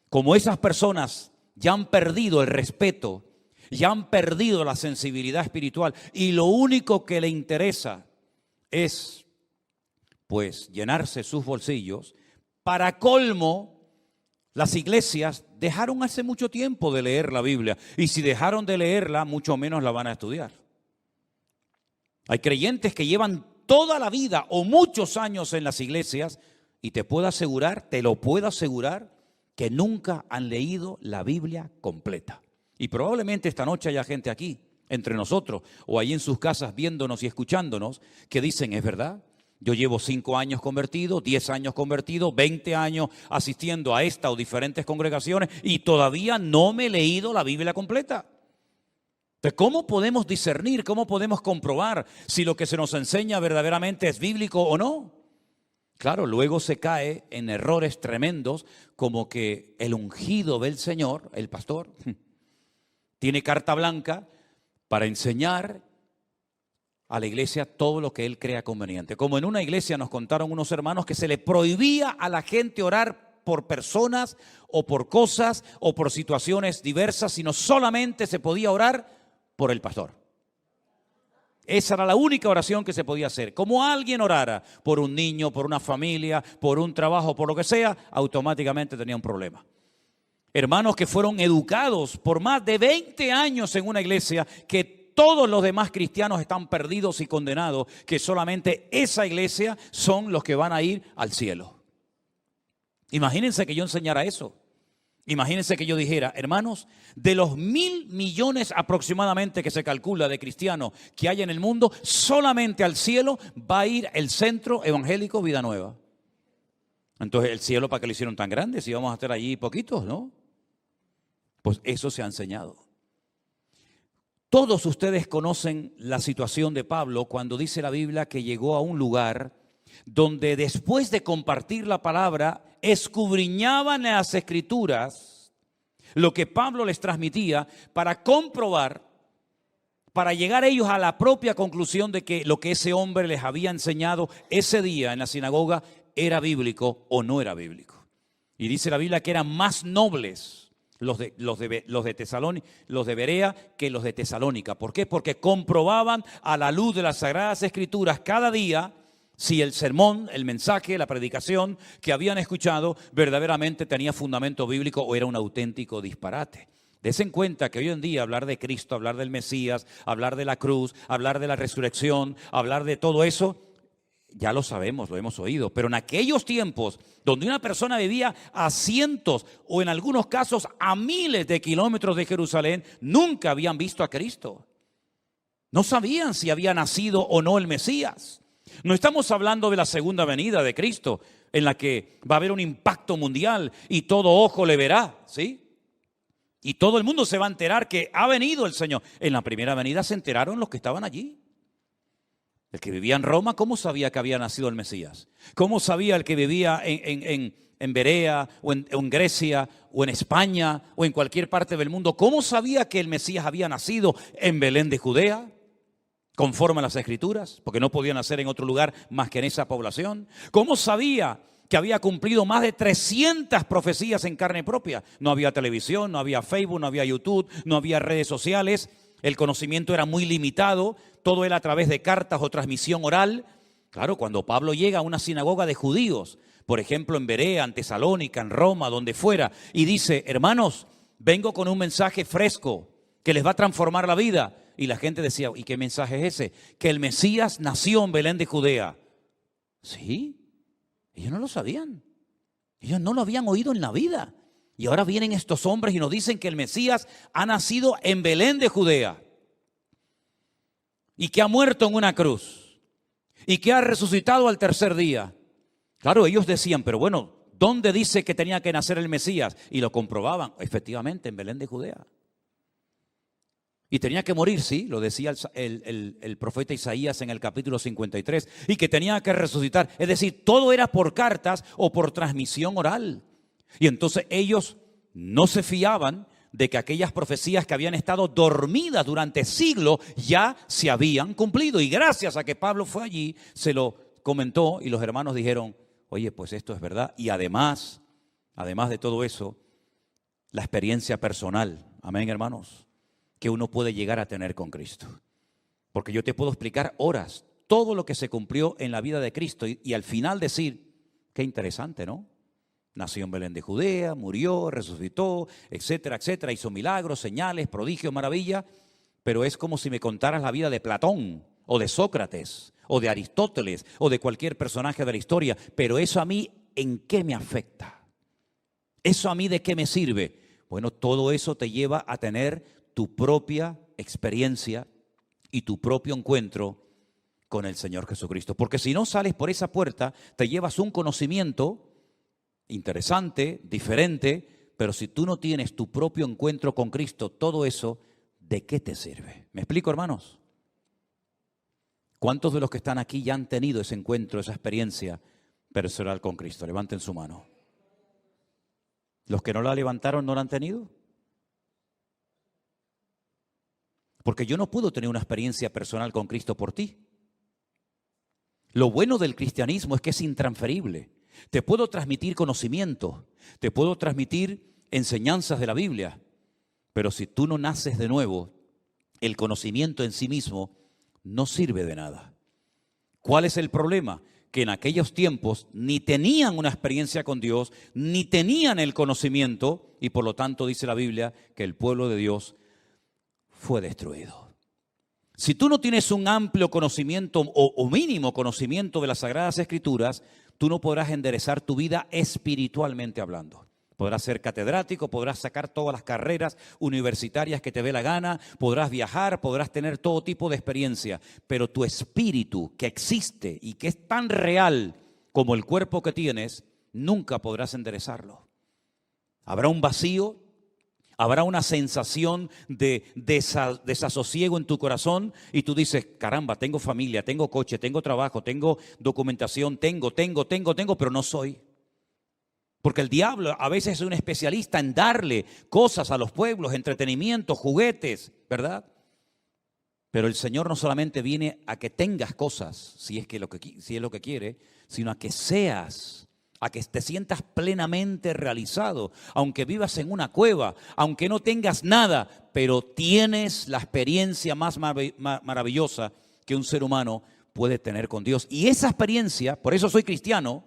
Como esas personas ya han perdido el respeto, ya han perdido la sensibilidad espiritual y lo único que le interesa es, pues, llenarse sus bolsillos. Para colmo, las iglesias dejaron hace mucho tiempo de leer la Biblia y si dejaron de leerla, mucho menos la van a estudiar. Hay creyentes que llevan toda la vida o muchos años en las iglesias y te lo puedo asegurar, que nunca han leído la Biblia completa. Y probablemente esta noche haya gente aquí, entre nosotros, o ahí en sus casas viéndonos y escuchándonos, que dicen, es verdad, yo llevo 5 años convertido, 10 años convertido, 20 años asistiendo a esta o diferentes congregaciones y todavía no me he leído la Biblia completa. Entonces, ¿cómo podemos discernir, cómo podemos comprobar si lo que se nos enseña verdaderamente es bíblico o no? Claro, luego se cae en errores tremendos como que el ungido del Señor, el pastor, tiene carta blanca para enseñar a la iglesia todo lo que él crea conveniente. Como en una iglesia nos contaron unos hermanos que se le prohibía a la gente orar por personas o por cosas o por situaciones diversas, sino solamente se podía orar por el pastor. Esa era la única oración que se podía hacer. Como alguien orara por un niño, por una familia, por un trabajo, por lo que sea, automáticamente tenía un problema. Hermanos que fueron educados por más de 20 años en una iglesia, que todos los demás cristianos están perdidos y condenados, que solamente esa iglesia son los que van a ir al cielo. Imagínense que yo enseñara eso. Imagínense que yo dijera, hermanos, de los 1.000 millones aproximadamente que se calcula de cristianos que hay en el mundo, solamente al cielo va a ir el Centro Evangélico Vida Nueva. Entonces, ¿el cielo para qué lo hicieron tan grande? Si vamos a estar allí poquitos, ¿no? Pues eso se ha enseñado. Todos ustedes conocen la situación de Pablo cuando dice la Biblia que llegó a un lugar donde después de compartir la palabra, escudriñaban en las Escrituras lo que Pablo les transmitía para comprobar, para llegar ellos a la propia conclusión de que lo que ese hombre les había enseñado ese día en la sinagoga era bíblico o no era bíblico. Y dice la Biblia que eran más nobles los de Berea que los de Tesalónica. ¿Por qué? Porque comprobaban a la luz de las Sagradas Escrituras cada día si el sermón, el mensaje, la predicación que habían escuchado verdaderamente tenía fundamento bíblico o era un auténtico disparate. Des en cuenta que hoy en día hablar de Cristo, hablar del Mesías, hablar de la cruz, hablar de la resurrección, hablar de todo eso, ya lo sabemos, lo hemos oído. Pero en aquellos tiempos donde una persona vivía a cientos o en algunos casos a miles de kilómetros de Jerusalén, nunca habían visto a Cristo. No sabían si había nacido o no el Mesías. No estamos hablando de la segunda venida de Cristo, en la que va a haber un impacto mundial y todo ojo le verá, ¿sí? Y todo el mundo se va a enterar que ha venido el Señor. En la primera venida se enteraron los que estaban allí. El que vivía en Roma, ¿cómo sabía que había nacido el Mesías? ¿Cómo sabía el que vivía en Berea o en Grecia o en España o en cualquier parte del mundo? ¿Cómo sabía que el Mesías había nacido en Belén de Judea? Conforme a las Escrituras, porque no podía nacer en otro lugar más que en esa población. ¿Cómo sabía que había cumplido más de 300 profecías en carne propia? No había televisión, no había Facebook, no había YouTube, no había redes sociales. El conocimiento era muy limitado, todo era a través de cartas o transmisión oral. Claro, cuando Pablo llega a una sinagoga de judíos, por ejemplo en Berea, en Tesalónica, en Roma, donde fuera, y dice, hermanos, vengo con un mensaje fresco que les va a transformar la vida. Y la gente decía, ¿y qué mensaje es ese? Que el Mesías nació en Belén de Judea. ¿Sí? Ellos no lo sabían. Ellos no lo habían oído en la vida. Y ahora vienen estos hombres y nos dicen que el Mesías ha nacido en Belén de Judea. Y que ha muerto en una cruz. Y que ha resucitado al tercer día. Claro, ellos decían, pero bueno, ¿dónde dice que tenía que nacer el Mesías? Y lo comprobaban, efectivamente, en Belén de Judea. Y tenía que morir, sí, lo decía el profeta Isaías en el capítulo 53, y que tenía que resucitar. Es decir, todo era por cartas o por transmisión oral. Y entonces ellos no se fiaban de que aquellas profecías que habían estado dormidas durante siglos ya se habían cumplido. Y gracias a que Pablo fue allí, se lo comentó y los hermanos dijeron, oye, pues esto es verdad. Y además de todo eso, la experiencia personal, amén, hermanos, que uno puede llegar a tener con Cristo. Porque yo te puedo explicar horas todo lo que se cumplió en la vida de Cristo y al final decir, qué interesante, ¿no? Nació en Belén de Judea, murió, resucitó, etcétera, etcétera, hizo milagros, señales, prodigios, maravillas, pero es como si me contaras la vida de Platón o de Sócrates o de Aristóteles o de cualquier personaje de la historia, pero eso a mí, ¿en qué me afecta? ¿Eso a mí de qué me sirve? Bueno, todo eso te lleva a tener tu propia experiencia y tu propio encuentro con el Señor Jesucristo. Porque si no sales por esa puerta, te llevas un conocimiento interesante, diferente, pero si tú no tienes tu propio encuentro con Cristo, todo eso, ¿de qué te sirve? ¿Me explico, hermanos? ¿Cuántos de los que están aquí ya han tenido ese encuentro, esa experiencia personal con Cristo? Levanten su mano. ¿Los que no la levantaron no la han tenido? Porque yo no puedo tener una experiencia personal con Cristo por ti. Lo bueno del cristianismo es que es intransferible. Te puedo transmitir conocimiento, te puedo transmitir enseñanzas de la Biblia, pero si tú no naces de nuevo, el conocimiento en sí mismo no sirve de nada. ¿Cuál es el problema? Que en aquellos tiempos ni tenían una experiencia con Dios, ni tenían el conocimiento, y por lo tanto dice la Biblia que el pueblo de Dios fue destruido. Si tú no tienes un amplio conocimiento o mínimo conocimiento de las Sagradas Escrituras, tú no podrás enderezar tu vida espiritualmente hablando. Podrás ser catedrático, podrás sacar todas las carreras universitarias que te dé la gana, podrás viajar, podrás tener todo tipo de experiencia, pero tu espíritu que existe y que es tan real como el cuerpo que tienes, nunca podrás enderezarlo. Habrá un vacío, habrá una sensación de desasosiego en tu corazón y tú dices, caramba, tengo familia, tengo coche, tengo trabajo, tengo documentación, tengo, pero no soy. Porque el diablo a veces es un especialista en darle cosas a los pueblos, entretenimiento, juguetes, ¿verdad? Pero el Señor no solamente viene a que tengas cosas, si es lo que quiere, sino a que seas, a que te sientas plenamente realizado, aunque vivas en una cueva, aunque no tengas nada, pero tienes la experiencia más maravillosa que un ser humano puede tener con Dios. Y esa experiencia, por eso soy cristiano,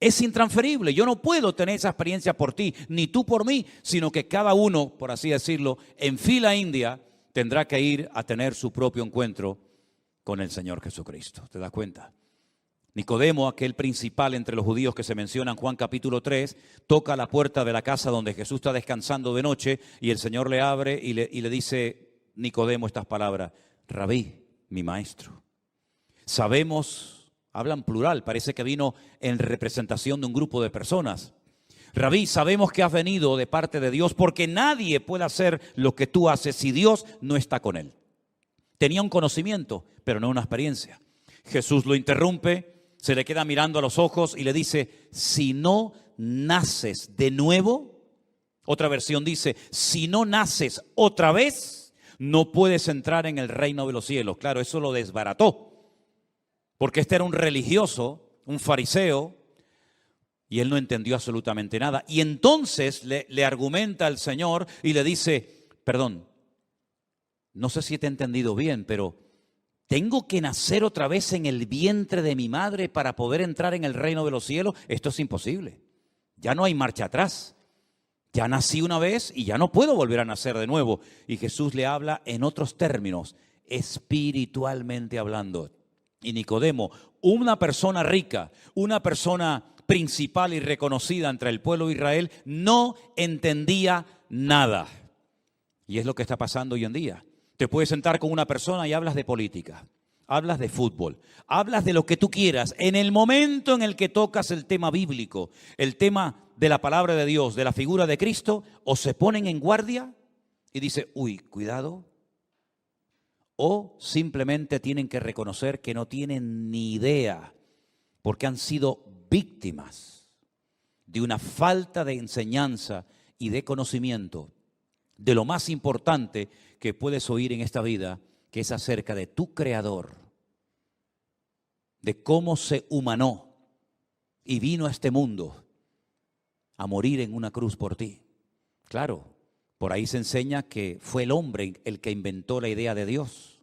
es intransferible. Yo no puedo tener esa experiencia por ti, ni tú por mí, sino que cada uno, por así decirlo, en fila india, tendrá que ir a tener su propio encuentro con el Señor Jesucristo. ¿Te das cuenta? Nicodemo, aquel principal entre los judíos que se menciona en Juan capítulo 3, toca la puerta de la casa donde Jesús está descansando de noche y el Señor le abre y le dice Nicodemo estas palabras: Rabí, mi maestro. Sabemos... Hablan plural, parece que vino en representación de un grupo de personas. Rabí, sabemos que has venido de parte de Dios porque nadie puede hacer lo que tú haces si Dios no está con él. Tenía un conocimiento, pero no una experiencia. Jesús lo interrumpe, se le queda mirando a los ojos y le dice, si no naces de nuevo, otra versión dice, si no naces otra vez, no puedes entrar en el reino de los cielos. Claro, eso lo desbarató. Porque este era un religioso, un fariseo, y él no entendió absolutamente nada. Y entonces le argumenta al Señor y le dice, perdón, no sé si te he entendido bien, pero ¿tengo que nacer otra vez en el vientre de mi madre para poder entrar en el reino de los cielos? Esto es imposible. Ya no hay marcha atrás. Ya nací una vez y ya no puedo volver a nacer de nuevo. Y Jesús le habla en otros términos, espiritualmente hablando. Y Nicodemo, una persona rica, una persona principal y reconocida entre el pueblo de Israel, no entendía nada. Y es lo que está pasando hoy en día. Te puedes sentar con una persona y hablas de política, hablas de fútbol, hablas de lo que tú quieras. En el momento en el que tocas el tema bíblico, el tema de la palabra de Dios, de la figura de Cristo, o se ponen en guardia y dice, uy, cuidado. O simplemente tienen que reconocer que no tienen ni idea porque han sido víctimas de una falta de enseñanza y de conocimiento de lo más importante que puedes oír en esta vida, que es acerca de tu Creador, de cómo se humanó y vino a este mundo a morir en una cruz por ti. Claro. Por ahí se enseña que fue el hombre el que inventó la idea de Dios.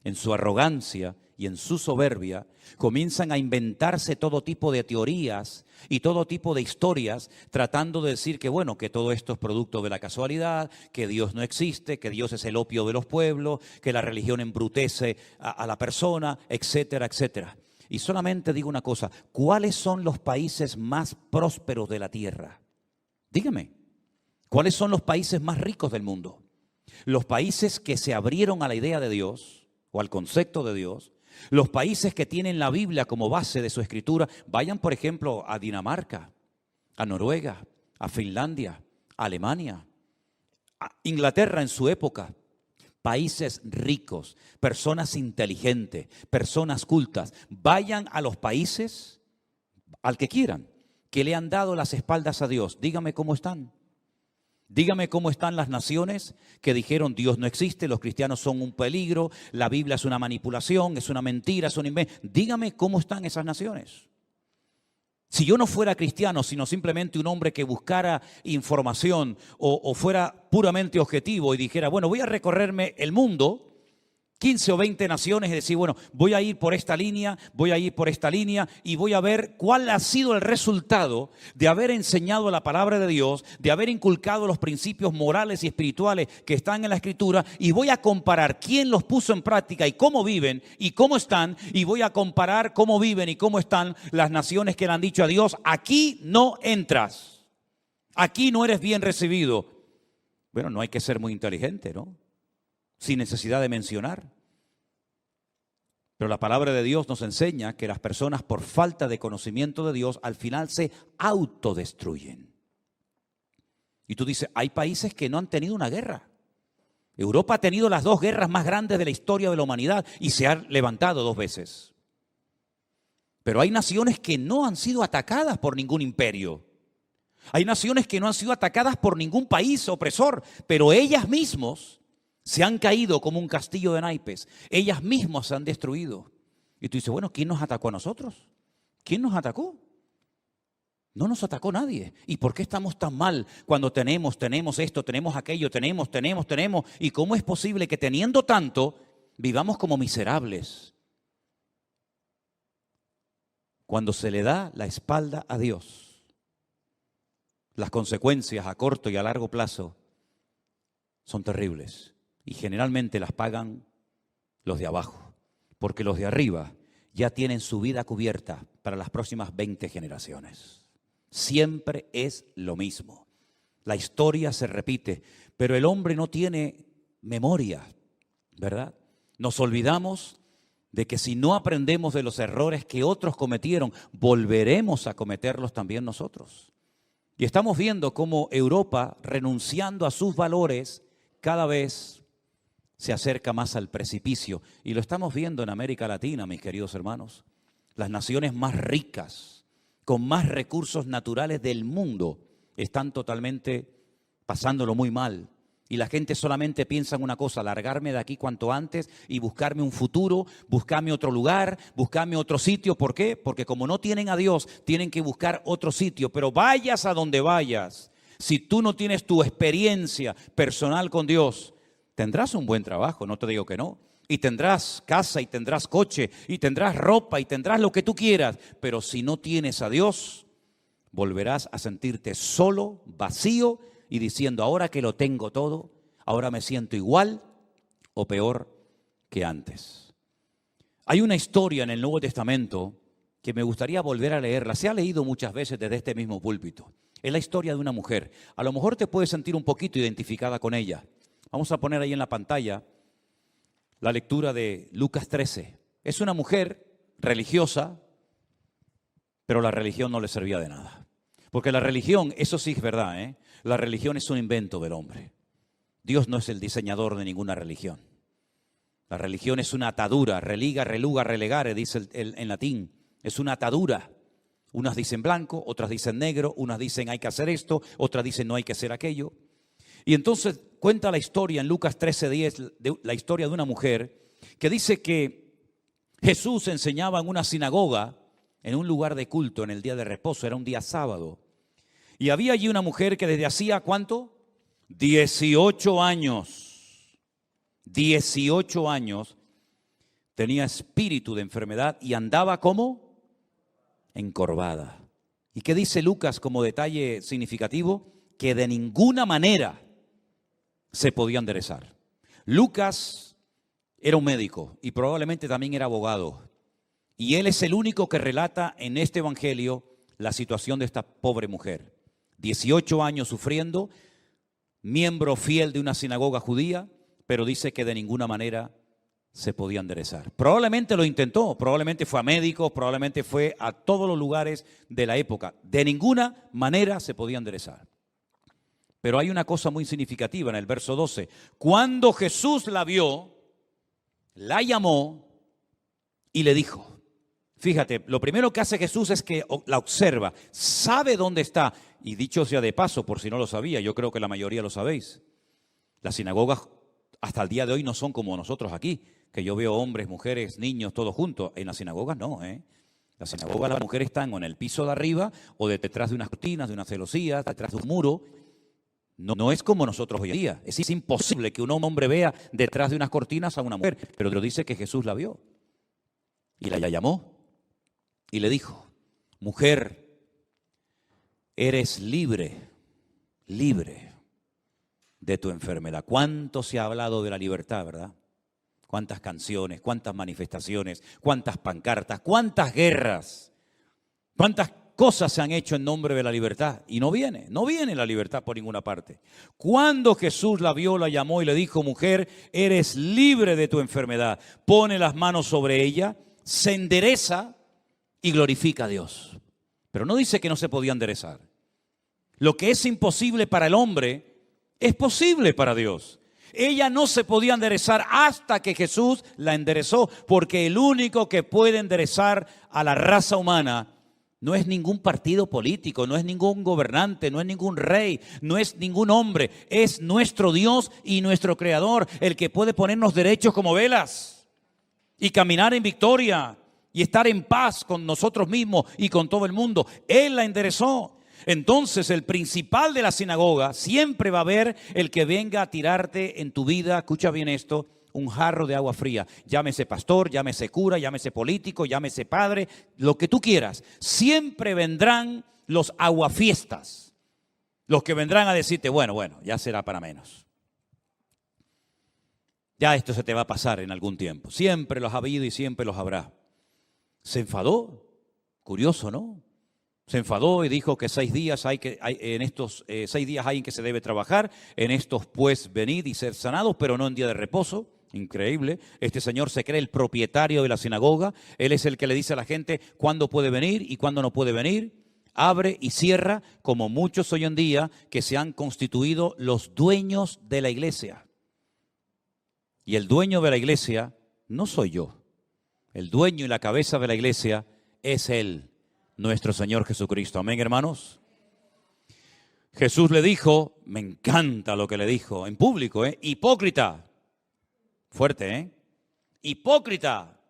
En su arrogancia y en su soberbia comienzan a inventarse todo tipo de teorías y todo tipo de historias tratando de decir que bueno, que todo esto es producto de la casualidad, que Dios no existe, que Dios es el opio de los pueblos, que la religión embrutece a la persona, etcétera, etcétera. Y solamente digo una cosa, ¿cuáles son los países más prósperos de la tierra? Dígame. ¿Cuáles son los países más ricos del mundo? Los países que se abrieron a la idea de Dios o al concepto de Dios, los países que tienen la Biblia como base de su escritura. Vayan, por ejemplo, a Dinamarca, a Noruega, a Finlandia, a Alemania, a Inglaterra en su época. Países ricos, personas inteligentes, personas cultas. Vayan a los países, al que quieran, que le han dado las espaldas a Dios. Dígame cómo están. Dígame cómo están las naciones que dijeron Dios no existe, los cristianos son un peligro, la Biblia es una manipulación, es una mentira, es un invento. Dígame cómo están esas naciones. Si yo no fuera cristiano, sino simplemente un hombre que buscara información o fuera puramente objetivo y dijera, bueno, voy a recorrerme el mundo, 15 o 20 naciones, y decir, bueno, voy a ir por esta línea, voy a ir por esta línea y voy a ver cuál ha sido el resultado de haber enseñado la palabra de Dios, de haber inculcado los principios morales y espirituales que están en la Escritura, y voy a comparar quién los puso en práctica y cómo viven y cómo están, y voy a comparar cómo viven y cómo están las naciones que le han dicho a Dios, aquí no entras, Aquí no eres bien recibido. Bueno, no hay que ser muy inteligente, ¿no? Sin necesidad de mencionar. Pero la palabra de Dios nos enseña que las personas por falta de conocimiento de Dios al final se autodestruyen. Y tú dices, hay países que no han tenido una guerra. Europa ha tenido las 2 guerras más grandes de la historia de la humanidad y se ha levantado 2 veces. Pero hay naciones que no han sido atacadas por ningún imperio. Hay naciones que no han sido atacadas por ningún país opresor, pero ellas mismas se han caído como un castillo de naipes. Ellas mismas se han destruido. Y tú dices, bueno, ¿quién nos atacó a nosotros? ¿Quién nos atacó? No nos atacó nadie. ¿Y por qué estamos tan mal cuando tenemos esto, tenemos aquello, tenemos? ¿Y cómo es posible que teniendo tanto, vivamos como miserables? Cuando se le da la espalda a Dios, las consecuencias a corto y a largo plazo son terribles. Y generalmente las pagan los de abajo, porque los de arriba ya tienen su vida cubierta para las próximas 20 generaciones. Siempre es lo mismo. La historia se repite, pero el hombre no tiene memoria, ¿verdad? Nos olvidamos de que si no aprendemos de los errores que otros cometieron, volveremos a cometerlos también nosotros. Y estamos viendo cómo Europa, renunciando a sus valores, cada vez se acerca más al precipicio. Y lo estamos viendo en América Latina, mis queridos hermanos. Las naciones más ricas, con más recursos naturales del mundo, están totalmente pasándolo muy mal. Y la gente solamente piensa en una cosa, largarme de aquí cuanto antes y buscarme un futuro, buscarme otro lugar, buscarme otro sitio. ¿Por qué? Porque como no tienen a Dios, tienen que buscar otro sitio. Pero vayas a donde vayas, si tú no tienes tu experiencia personal con Dios, tendrás un buen trabajo, no te digo que no. Y tendrás casa, y tendrás coche, y tendrás ropa, y tendrás lo que tú quieras. Pero si no tienes a Dios, volverás a sentirte solo, vacío, y diciendo, ahora que lo tengo todo, ahora me siento igual o peor que antes. Hay una historia en el Nuevo Testamento que me gustaría volver a leerla. Se ha leído muchas veces desde este mismo púlpito. Es la historia de una mujer. A lo mejor te puedes sentir un poquito identificada con ella. Vamos a poner ahí en la pantalla la lectura de Lucas 13. Es una mujer religiosa, pero la religión no le servía de nada. Porque la religión, eso sí es verdad, ¿eh? La religión es un invento del hombre. Dios no es el diseñador de ninguna religión. La religión es una atadura, religa, reluga, relegare, dice en latín. Es una atadura. Unas dicen blanco, otras dicen negro, unas dicen hay que hacer esto, otras dicen no hay que hacer aquello. Y entonces cuenta la historia en Lucas 13:10, la historia de una mujer que dice que Jesús enseñaba en una sinagoga, en un lugar de culto, en el día de reposo, era un día sábado. Y había allí una mujer que desde hacía, ¿cuánto? 18 años. 18 años tenía espíritu de enfermedad y andaba como encorvada. ¿Y qué dice Lucas como detalle significativo? Que de ninguna manera se podía enderezar. Lucas era un médico y probablemente también era abogado. Y él es el único que relata en este evangelio la situación de esta pobre mujer. 18 años sufriendo, miembro fiel de una sinagoga judía, pero dice que de ninguna manera se podía enderezar. Probablemente lo intentó, probablemente fue a médicos, probablemente fue a todos los lugares de la época. De ninguna manera se podía enderezar. Pero hay una cosa muy significativa en el verso 12. Cuando Jesús la vio, la llamó y le dijo. Fíjate, lo primero que hace Jesús es que la observa, sabe dónde está. Y dicho sea de paso, por si no lo sabía, yo creo que la mayoría lo sabéis. Las sinagogas hasta el día de hoy no son como nosotros aquí, que yo veo hombres, mujeres, niños, todos juntos. En las sinagogas no, ¿eh? Las sinagogas las mujeres están o en el piso de arriba o detrás de unas cortinas, de unas celosías, detrás de un muro. No es como nosotros hoy en día. Es imposible que un hombre vea detrás de unas cortinas a una mujer. Pero Dios dice que Jesús la vio. Y la llamó. Y le dijo, mujer, eres libre de tu enfermedad. ¿Cuánto se ha hablado de la libertad, verdad? Cuántas canciones, cuántas manifestaciones, cuántas pancartas, cuántas guerras, cuántas cosas se han hecho en nombre de la libertad y no viene la libertad por ninguna parte. Cuando Jesús la vio, la llamó y le dijo: mujer, eres libre de tu enfermedad. Pone las manos sobre ella, se endereza y glorifica a Dios. Pero no dice que no se podía enderezar. Lo que es imposible para el hombre es posible para Dios. Ella no se podía enderezar hasta que Jesús la enderezó, porque el único que puede enderezar a la raza humana no es ningún partido político, no es ningún gobernante, no es ningún rey, no es ningún hombre. Es nuestro Dios y nuestro Creador, el que puede ponernos derechos como velas y caminar en victoria y estar en paz con nosotros mismos y con todo el mundo. Él la enderezó. Entonces el principal de la sinagoga siempre va a haber el que venga a tirarte en tu vida, escucha bien esto, un jarro de agua fría. Llámese pastor, llámese cura, llámese político, llámese padre, lo que tú quieras. Siempre vendrán los aguafiestas, los que vendrán a decirte: bueno, ya será para menos. Ya esto se te va a pasar en algún tiempo. Siempre los ha habido y siempre los habrá. Se enfadó, curioso, ¿no? Se enfadó y dijo que 6 días en estos 6 días hay en que se debe trabajar, en estos pues venid y ser sanados, pero no en día de reposo. Increíble. Este señor se cree el propietario de la sinagoga. Él es el que le dice a la gente cuándo puede venir y cuándo no puede venir. Abre y cierra, como muchos hoy en día que se han constituido los dueños de la iglesia. Y el dueño de la iglesia no soy yo. El dueño y la cabeza de la iglesia es Él, nuestro Señor Jesucristo. Amén, hermanos. Jesús le dijo, me encanta lo que le dijo en público, hipócrita. Fuerte, hipócrita.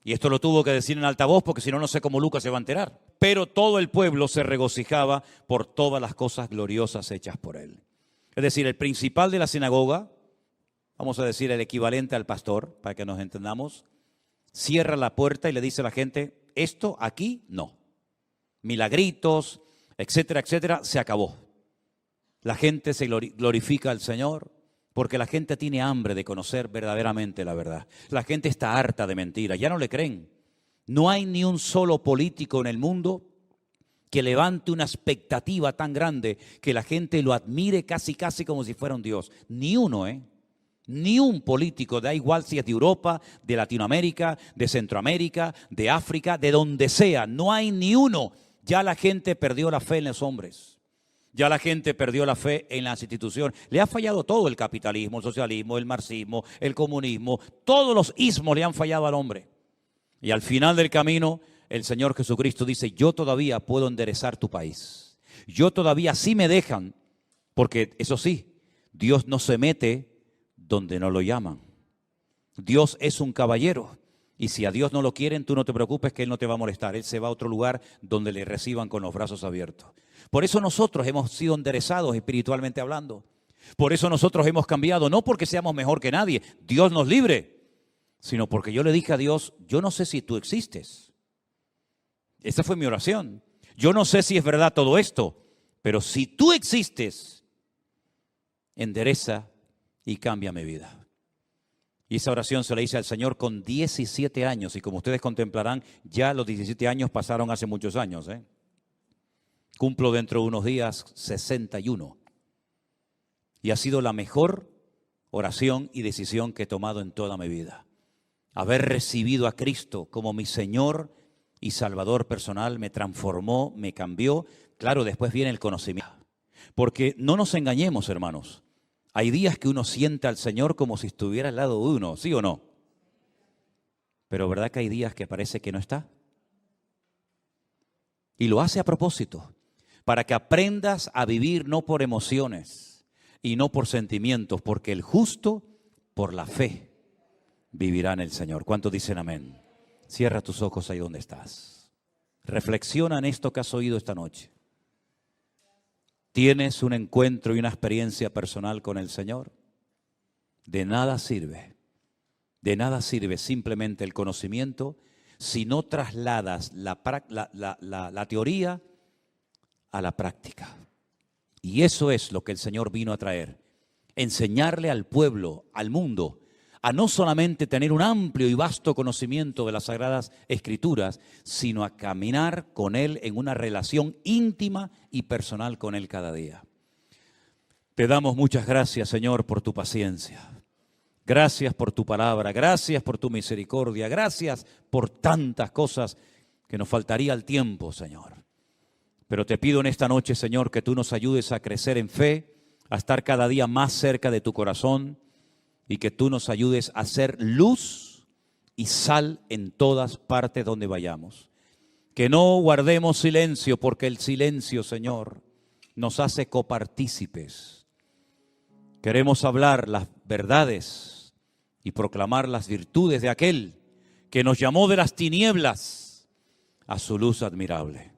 Y esto lo tuvo que decir en altavoz porque si no, no sé cómo Lucas se va a enterar. Pero todo el pueblo se regocijaba por todas las cosas gloriosas hechas por él. Es decir, el principal de la sinagoga, vamos a decir el equivalente al pastor, para que nos entendamos, cierra la puerta y le dice a la gente, esto aquí no. Milagritos, etcétera, etcétera, se acabó. La gente se glorifica al Señor porque la gente tiene hambre de conocer verdaderamente la verdad. La gente está harta de mentiras, ya no le creen. No hay ni un solo político en el mundo que levante una expectativa tan grande que la gente lo admire casi como si fuera un Dios. Ni uno, Ni un político, da igual si es de Europa, de Latinoamérica, de Centroamérica, de África, de donde sea. No hay ni uno. Ya la gente perdió la fe en los hombres. Ya la gente perdió la fe en las instituciones. Le ha fallado todo: el capitalismo, el socialismo, el marxismo, el comunismo. Todos los ismos le han fallado al hombre. Y al final del camino, el Señor Jesucristo dice, yo todavía puedo enderezar tu país. Yo todavía sí me dejan, porque eso sí, Dios no se mete donde no lo llaman. Dios es un caballero. Y si a Dios no lo quieren, tú no te preocupes que Él no te va a molestar. Él se va a otro lugar donde le reciban con los brazos abiertos. Por eso nosotros hemos sido enderezados espiritualmente hablando. Por eso nosotros hemos cambiado, no porque seamos mejor que nadie, Dios nos libre, sino porque yo le dije a Dios, yo no sé si tú existes. Esa fue mi oración. Yo no sé si es verdad todo esto, pero si tú existes, endereza y cambia mi vida. Y esa oración se la hice al Señor con 17 años. Y como ustedes contemplarán, ya los 17 años pasaron hace muchos años. Cumplo dentro de unos días 61. Y ha sido la mejor oración y decisión que he tomado en toda mi vida. Haber recibido a Cristo como mi Señor y Salvador personal me transformó, me cambió. Claro, después viene el conocimiento. Porque no nos engañemos, hermanos. Hay días que uno siente al Señor como si estuviera al lado de uno, ¿sí o no? Pero ¿verdad que hay días que parece que no está? Y lo hace a propósito, para que aprendas a vivir no por emociones y no por sentimientos, porque el justo por la fe vivirá en el Señor. ¿Cuántos dicen amén? Cierra tus ojos ahí donde estás. Reflexiona en esto que has oído esta noche. ¿Tienes un encuentro y una experiencia personal con el Señor? De nada sirve simplemente el conocimiento si no trasladas la teoría a la práctica. Y eso es lo que el Señor vino a traer. Enseñarle al pueblo, al mundo, a no solamente tener un amplio y vasto conocimiento de las Sagradas Escrituras, sino a caminar con Él en una relación íntima y personal con Él cada día. Te damos muchas gracias, Señor, por tu paciencia. Gracias por tu palabra, gracias por tu misericordia, gracias por tantas cosas que nos faltaría el tiempo, Señor. Pero te pido en esta noche, Señor, que tú nos ayudes a crecer en fe, a estar cada día más cerca de tu corazón y que tú nos ayudes a ser luz y sal en todas partes donde vayamos. Que no guardemos silencio, porque el silencio, Señor, nos hace copartícipes. Queremos hablar las verdades y proclamar las virtudes de aquel que nos llamó de las tinieblas a su luz admirable.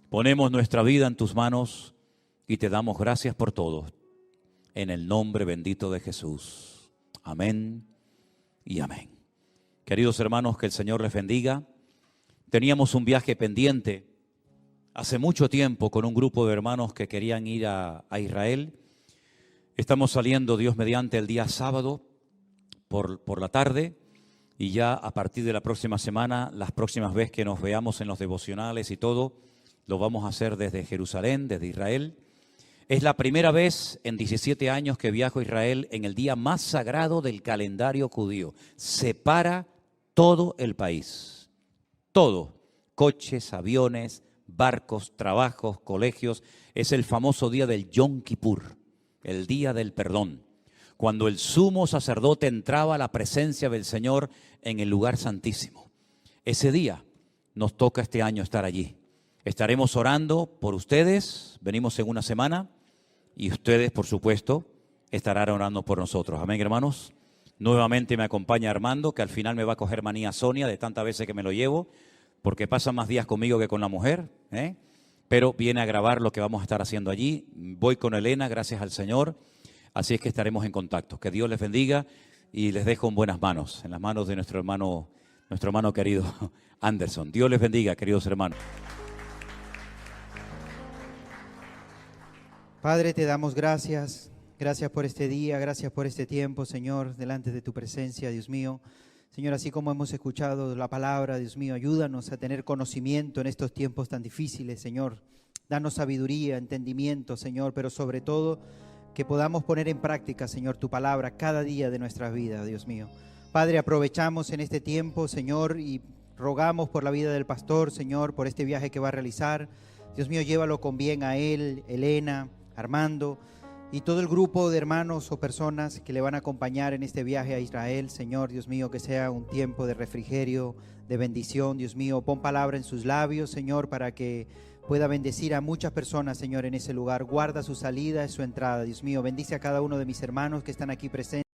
Ponemos nuestra vida en tus manos y te damos gracias por todo. En el nombre bendito de Jesús. Amén y amén. Queridos hermanos, que el Señor les bendiga. Teníamos un viaje pendiente hace mucho tiempo con un grupo de hermanos que querían ir a Israel. Estamos saliendo, Dios mediante, el día sábado por la tarde y ya a partir de la próxima semana, las próximas veces que nos veamos en los devocionales y todo, lo vamos a hacer desde Jerusalén, desde Israel. Es la primera vez en 17 años que viajo a Israel en el día más sagrado del calendario judío. Separa todo el país, todo, coches, aviones, barcos, trabajos, colegios. Es el famoso día del Yom Kippur, el día del perdón, cuando el sumo sacerdote entraba a la presencia del Señor en el lugar santísimo. Ese día nos toca este año estar allí. Estaremos orando por ustedes, venimos en una semana, y ustedes, por supuesto, estarán orando por nosotros. Amén, hermanos. Nuevamente me acompaña Armando, que al final me va a coger manía Sonia de tantas veces que me lo llevo, porque pasa más días conmigo que con la mujer, pero viene a grabar lo que vamos a estar haciendo allí. Voy con Elena, gracias al Señor, así es que estaremos en contacto. Que Dios les bendiga y les dejo en buenas manos, en las manos de nuestro hermano querido Anderson. Dios les bendiga, queridos hermanos. Padre, te damos gracias por este día, gracias por este tiempo, Señor, delante de tu presencia, Dios mío. Señor, así como hemos escuchado la palabra, Dios mío, ayúdanos a tener conocimiento en estos tiempos tan difíciles, Señor. Danos sabiduría, entendimiento, Señor, pero sobre todo que podamos poner en práctica, Señor, tu palabra cada día de nuestras vidas, Dios mío. Padre, aprovechamos en este tiempo, Señor, y rogamos por la vida del pastor, Señor, por este viaje que va a realizar. Dios mío, llévalo con bien a él, Elena, Armando y todo el grupo de hermanos o personas que le van a acompañar en este viaje a Israel. Señor, Dios mío, que sea un tiempo de refrigerio, de bendición. Dios mío, pon palabra en sus labios, Señor, para que pueda bendecir a muchas personas, Señor, en ese lugar. Guarda su salida y su entrada, Dios mío. Bendice a cada uno de mis hermanos que están aquí presentes.